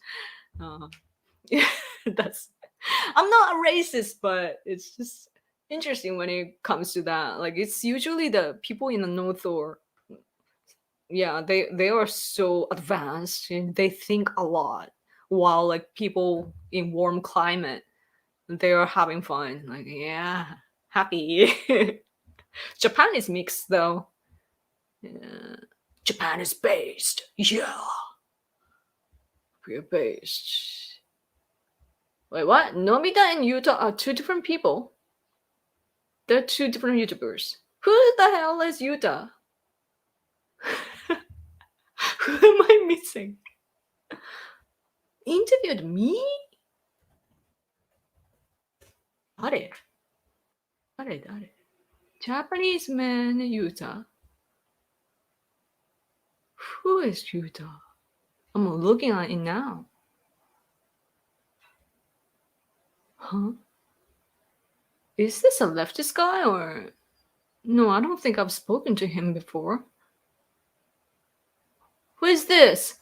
Speaker 1: Uh, that's I'm not a racist, but it's just interesting when it comes to that. Like it's usually the people in the north, or yeah, they are so advanced and they think a lot, while like people in warm climate, they are having fun. Like, yeah, happy. Japan is mixed though. Yeah. Japan is based. Yeah, we're based. Wait, what? Nobita and Yuta are two different people. They're two different YouTubers. Who the hell is Yuta? Who am I missing? Interviewed me? 誰 誰 Japanese man Yuta. Who is Yuta? I'm looking at it now. Huh? Is this a leftist guy or... No, I don't think I've spoken to him before. Who is this?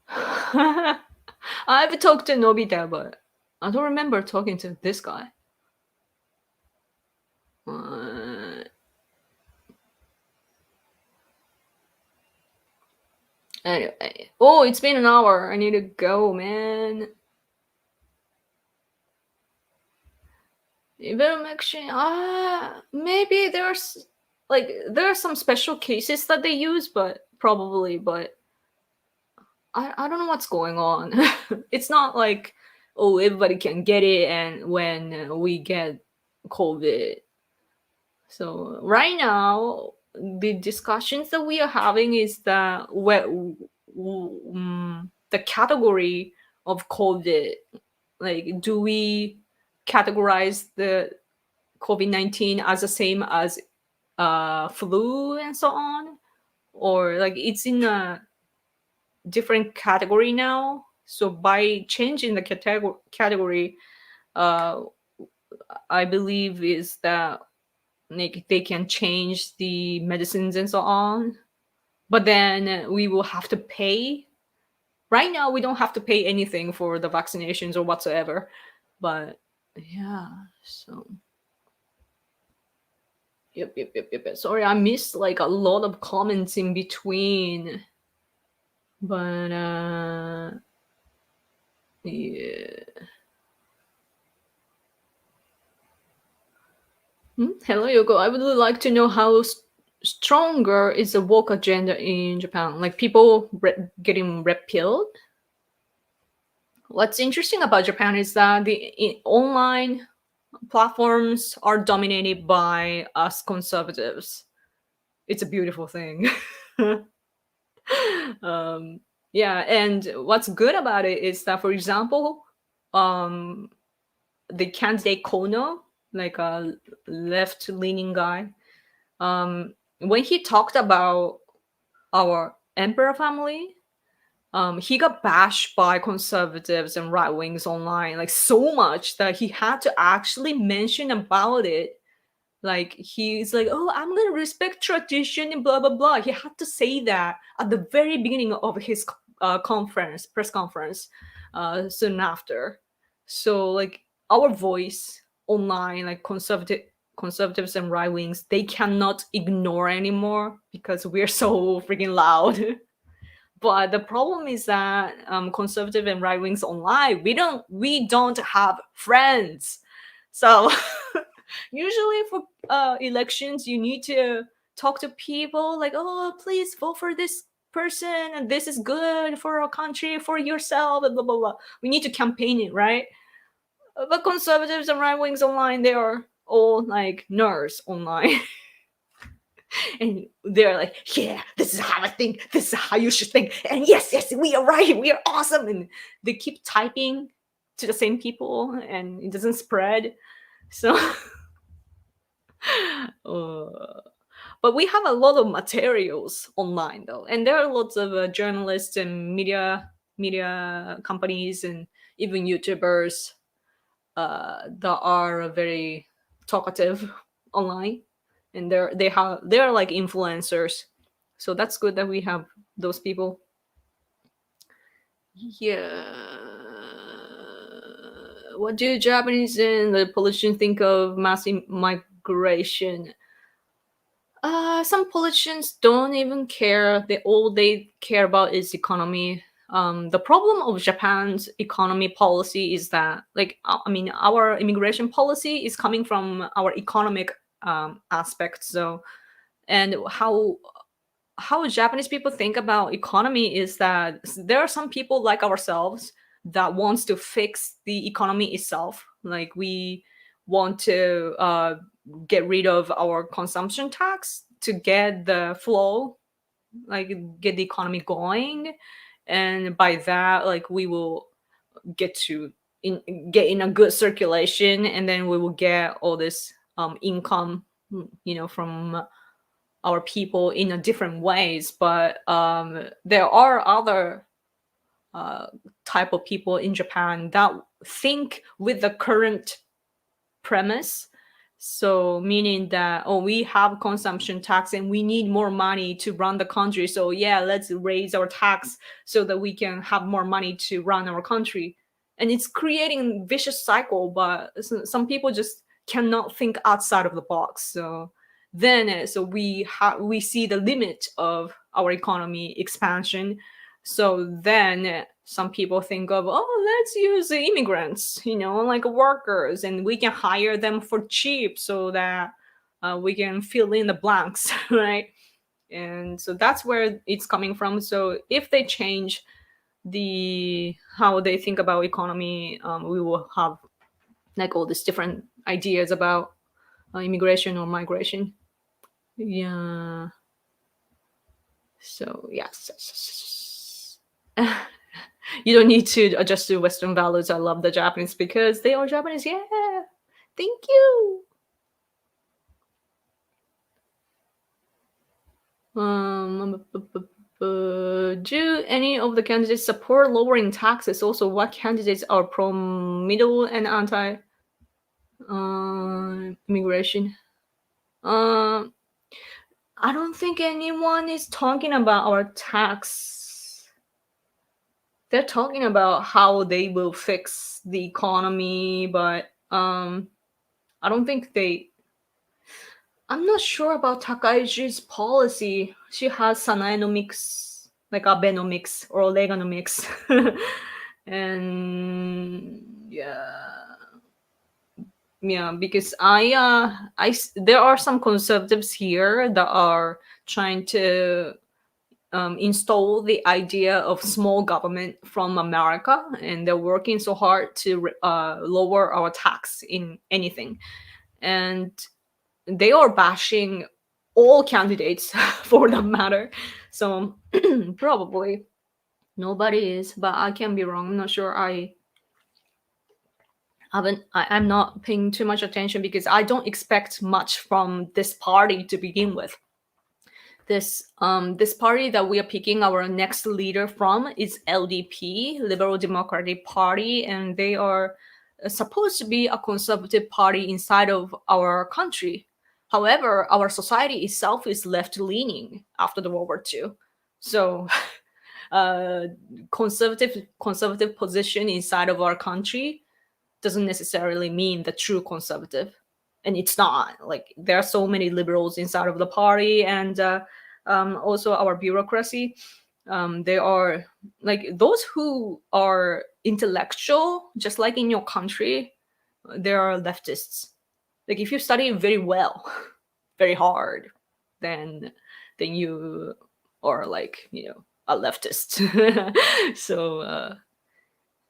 Speaker 1: I've talked to Nobita, but I don't remember talking to this guy. Anyway. Oh, it's been an hour. I need to go, man. Maybe there's like there are some special cases that they use, but I don't know what's going on. It's not like, oh, everybody can get it, and when we get COVID. So right now, the discussions that we are having is that the category of COVID, like, do we categorize the COVID-19 as the same as flu and so on, or like it's in a different category now? So by changing the category, I believe is that like they can change the medicines and so on, but then we will have to pay. Right now we don't have to pay anything for the vaccinations or whatsoever, but yeah. So yep. Sorry, I missed like a lot of comments in between, but yeah. Hello, Yoko. I would really like to know how stronger is the woke agenda in Japan? Like people getting red pilled? What's interesting about Japan is that the online platforms are dominated by us conservatives. It's a beautiful thing. Yeah, and what's good about it is that, for example, the candidate Kono, like a left-leaning guy, when he talked about our emperor family, he got bashed by conservatives and right wings online, like so much that he had to actually mention about it. Like he's like, "Oh, I'm gonna respect tradition and blah blah blah." He had to say that at the very beginning of his press conference, soon after. So like our voice online, like conservatives and right wings, they cannot ignore anymore because we're so freaking loud. But the problem is that conservative and right wings online, we don't have friends. So usually for elections, you need to talk to people like, oh, please vote for this person, and this is good for our country, for yourself, and blah blah blah. We need to campaign it, right? But conservatives and right wings online, they are all like nerds online. And they're like, yeah, this is how I think, this is how you should think, and yes, we are right, we are awesome. And they keep typing to the same people and it doesn't spread. So Uh, but we have a lot of materials online though, and there are lots of journalists and media companies and even YouTubers that are very talkative online, and they're like influencers. So that's good that we have those people. Yeah. What do Japanese and the politicians think of mass migration? Some politicians don't even care. They care about is economy. The problem of Japan's economy policy is that, like, I mean, our immigration policy is coming from our economic aspect. So, and how Japanese people think about economy is that there are some people like ourselves that wants to fix the economy itself. Like we want to get rid of our consumption tax to get the flow, like get the economy going, and by that, like we will get to get in a good circulation, and then we will get all this income, from our people in a different ways. But there are other uh, type of people in Japan that think with the current premise. So meaning that, oh, we have consumption tax and we need more money to run the country, so yeah, let's raise our tax so that we can have more money to run our country. And it's creating vicious cycle, but some people just cannot think outside of the box. So then we see the limit of our economy expansion. So then some people think of, oh, let's use the immigrants, like workers, and we can hire them for cheap so that we can fill in the blanks, right? And so that's where it's coming from. So if they change the how they think about economy, we will have like all these different ideas about immigration or migration. Yeah. So yes. You don't need to adjust to Western values. I love the Japanese because they are Japanese. Yeah. Thank you. Do any of the candidates support lowering taxes? Also, what candidates are pro middle and anti immigration? Um, I don't think anyone is talking about our tax. They're talking about how they will fix the economy, but I don't think they. I'm not sure about Takaishi's policy. She has Sanaenomics, like Abenomics or Leganomics. And yeah, because there are some conservatives here that are trying to install the idea of small government from America, and they're working so hard to lower our tax in anything. And they are bashing all candidates for that matter. So probably nobody is, but I can be wrong. I'm not sure. I'm not paying too much attention because I don't expect much from this party to begin with. This party that we are picking our next leader from is LDP, Liberal Democratic Party, and they are supposed to be a conservative party inside of our country. However, our society itself is left leaning after the World War II. So uh, conservative position inside of our country doesn't necessarily mean the true conservative, and it's not. Like there are so many liberals inside of the party, and also our bureaucracy. They are like those who are intellectual, just like in your country. There are leftists. Like if you study very well, very hard, then you are like a leftist. So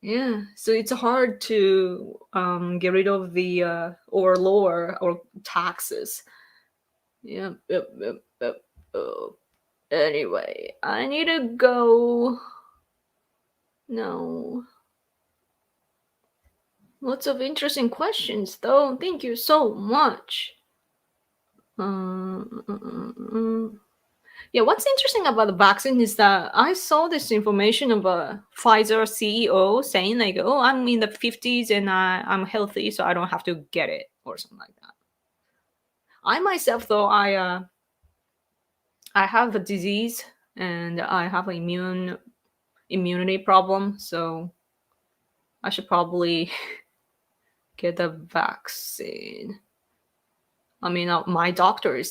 Speaker 1: yeah, so it's hard to get rid of the or lower our taxes. Yeah. Yep. Oh. Anyway, I need to go. No. Lots of interesting questions, though. Thank you so much. Um, Yeah, what's interesting about the vaccine is that I saw this information of a Pfizer CEO saying like, "Oh, I'm in the 50s and I'm healthy, so I don't have to get it," or something like that. I myself, though, I have a disease and I have an immunity problem, so I should probably get the vaccine. I mean, my doctor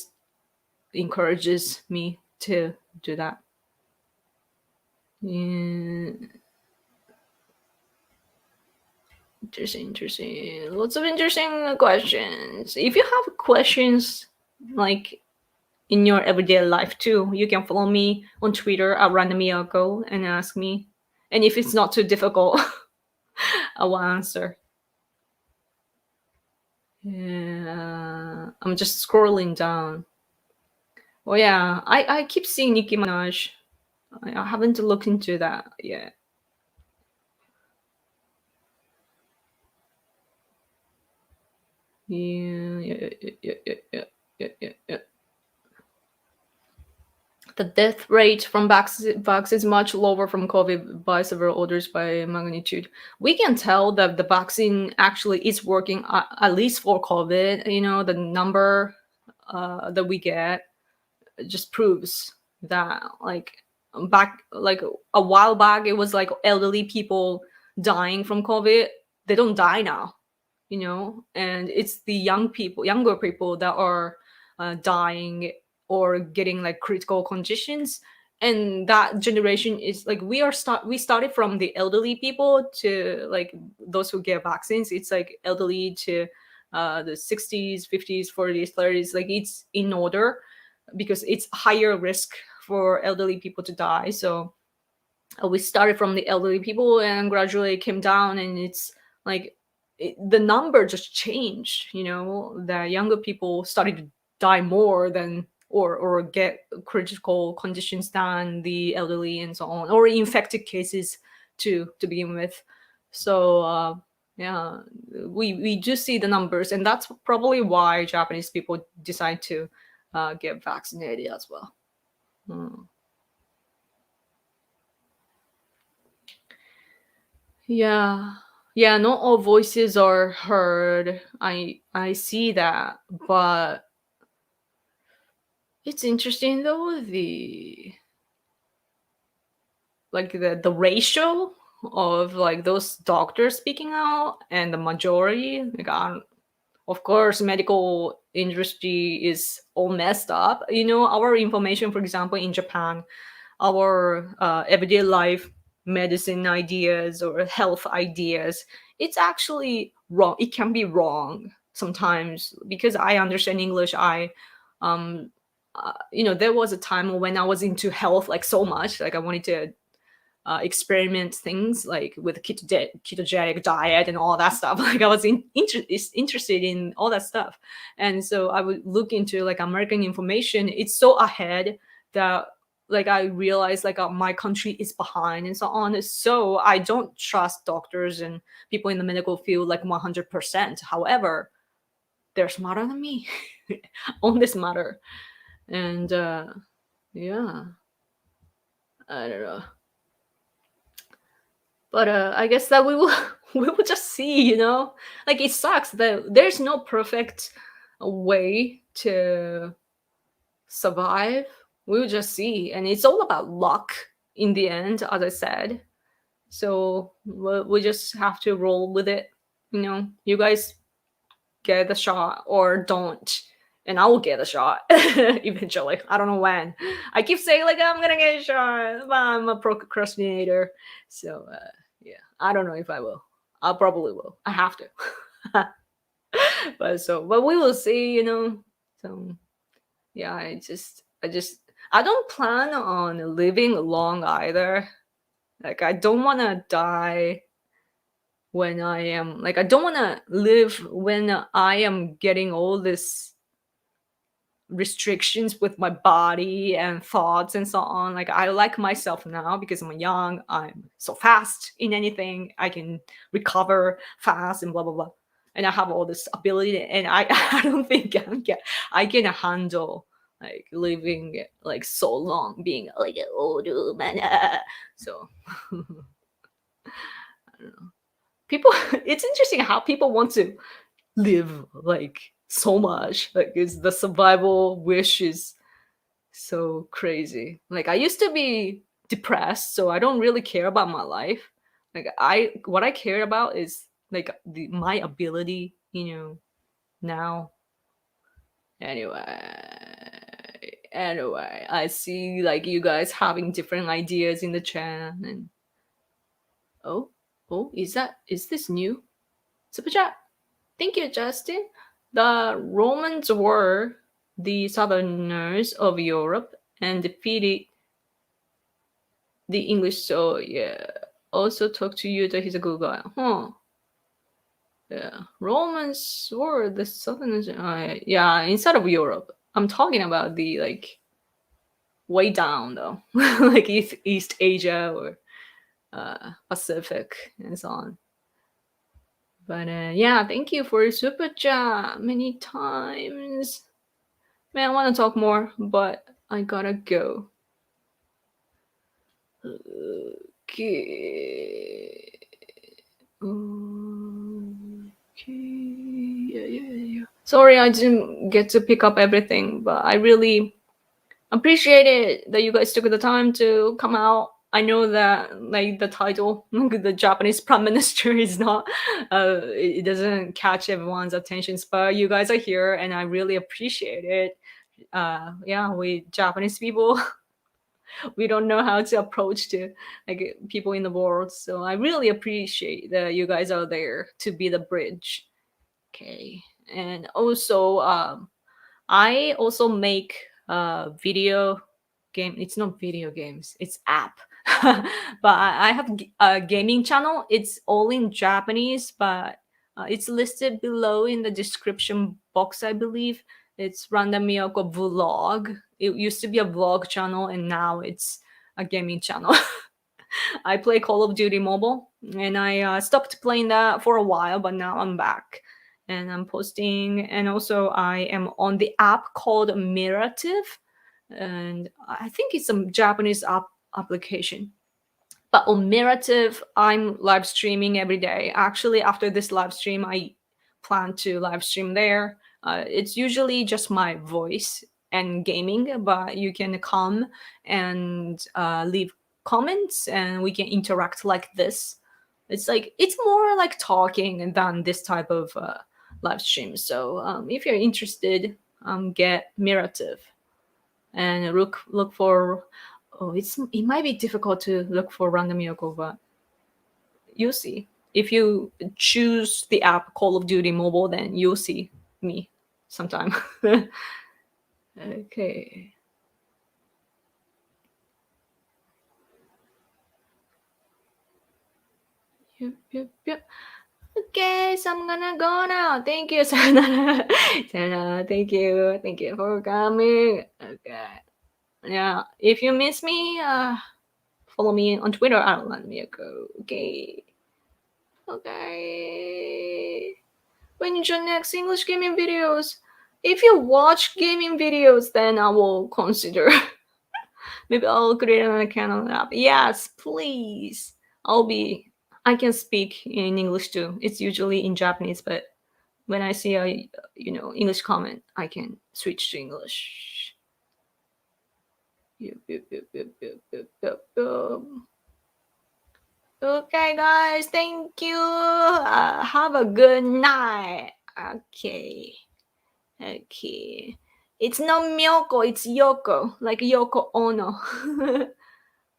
Speaker 1: encourages me to do that. Yeah. Interesting, interesting. Lots of interesting questions. If you have questions like in your everyday life too, you can follow me on Twitter at randomyoko and ask me. And if it's not too difficult, I will answer. Yeah, I'm just scrolling down. Oh yeah, I keep seeing Nicki Minaj. I haven't looked into that yet. Yeah, yeah, yeah, yeah, yeah, yeah, yeah, yeah, yeah. The death rate from vaccines is much lower from COVID by several orders by magnitude. We can tell that the vaccine actually is working at least for COVID. You know, the number that we get just proves that back like a while back, it was like elderly people dying from COVID. They don't die now, you know, and it's the younger people that are dying or getting like critical conditions. And that generation is like we started from the elderly people to like those who get vaccines. It's like elderly to the 60s, 50s, 40s, 30s, like it's in order because it's higher risk for elderly people to die. So we started from the elderly people and gradually came down, and it's like the number just changed. You know, the younger people started to die more than or get critical conditions than the elderly and so on, or infected cases to begin with. So yeah, we do see the numbers, and that's probably why Japanese people decide to get vaccinated as well. Mm. Yeah. Yeah, not all voices are heard. I see that, but it's interesting though the ratio of like those doctors speaking out and the majority. Like of course medical industry is all messed up. You know, our information, for example, in Japan, our everyday life medicine ideas or health ideas, it's actually wrong. It can be wrong sometimes because I understand English. Um you know, there was a time when I was into health like so much, like I wanted to experiment things like with ketogenic diet and all that stuff. Like I was interested in all that stuff, and so I would look into like American information. It's so ahead that like I realized like my country is behind and so on. So I don't trust doctors and people in the medical field like 100%. However, they're smarter than me on this matter, and yeah, I don't know. But I guess that we will we will just see, you know. Like it sucks that there's no perfect way to survive. We will just see, and it's all about luck in the end, as I said. So we just have to roll with it. You know, you guys get the shot or don't, and I will get a shot eventually. I don't know when. I keep saying like I'm gonna get a shot, but I'm a procrastinator. So yeah, I don't know if I will. I probably will. I have to. But we will see. You know. So yeah, I don't plan on living long either. Like I don't want to die when I am like I don't want to live when I am getting all this restrictions with my body and thoughts and so on. Like I like myself now because I'm young. I'm so fast in anything. I can recover fast and blah blah blah. and I have all this ability, and I I don't think I can handle like living like so long being like an old man. So I don't know. People, it's interesting how people want to live like so much. Like it's the survival wish is so crazy. Like I used to be depressed, so I don't really care about my life. Like what I care about is like my ability, now. Anyway, I see like you guys having different ideas in the chat. And oh, is this new? Super chat. Thank you, Justin. The Romans were the southerners of Europe and defeated the English. So yeah, also talk to you that he's a good guy. Huh. Yeah, Romans were the southerners. Yeah, inside of Europe. I'm talking about the like way down though, like East Asia or Pacific and so on. But yeah, thank you for your super chat many times. Man, I want to talk more, but I gotta go. Okay. Okay. Yeah. Sorry, I didn't get to pick up everything, but I really appreciate it that you guys took the time to come out. I know that like the title, the Japanese prime minister is not, it doesn't catch everyone's attention, but you guys are here, and I really appreciate it. Yeah, we Japanese people, we don't know how to approach to like people in the world, so I really appreciate that you guys are there to be the bridge. Okay, and also I also make video game. It's not video games. It's app. But I have a gaming channel. It's all in Japanese, but it's listed below in the description box, I believe. It's Random Miyako Vlog. It used to be a vlog channel, and now it's a gaming channel. I play Call of Duty Mobile, and I stopped playing that for a while, but now I'm back. And I'm posting, and also I am on the app called Mirative, and I think it's a Japanese application. But on Mirative, I'm live streaming every day. Actually, after this live stream, I plan to live stream there. It's usually just my voice and gaming, but you can come and leave comments, and we can interact like this. It's more like talking than this type of live stream. So if you're interested, get Mirative and look for. Oh, it might be difficult to look for Random Yoko, but you'll see. If you choose the app Call of Duty Mobile, then you'll see me sometime. Okay. Yep. Okay, so I'm gonna go now. Thank you, Sayonara. Sayonara, thank you. Thank you for coming. Okay. Yeah, if you miss me, follow me on Twitter at Landmiyako. Okay. Okay. When's your next English gaming videos? If you watch gaming videos, then I will consider. Maybe I'll create an account on the app. Yes, please. I can speak in English too. It's usually in Japanese, but when I see a English comment, I can switch to English. Okay, guys, thank you. Have a good night. Okay. It's not Miyoko, it's Yoko, like Yoko Ono.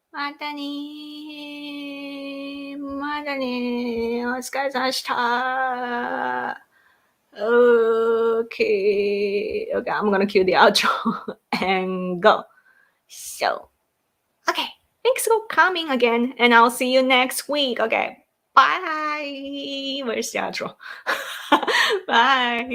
Speaker 1: またねー。またねー。お疲れ様でした。Okay, I'm gonna cue the outro and go. So, okay, thanks for coming again, and I'll see you next week. Okay, bye. Where's the outro? Bye.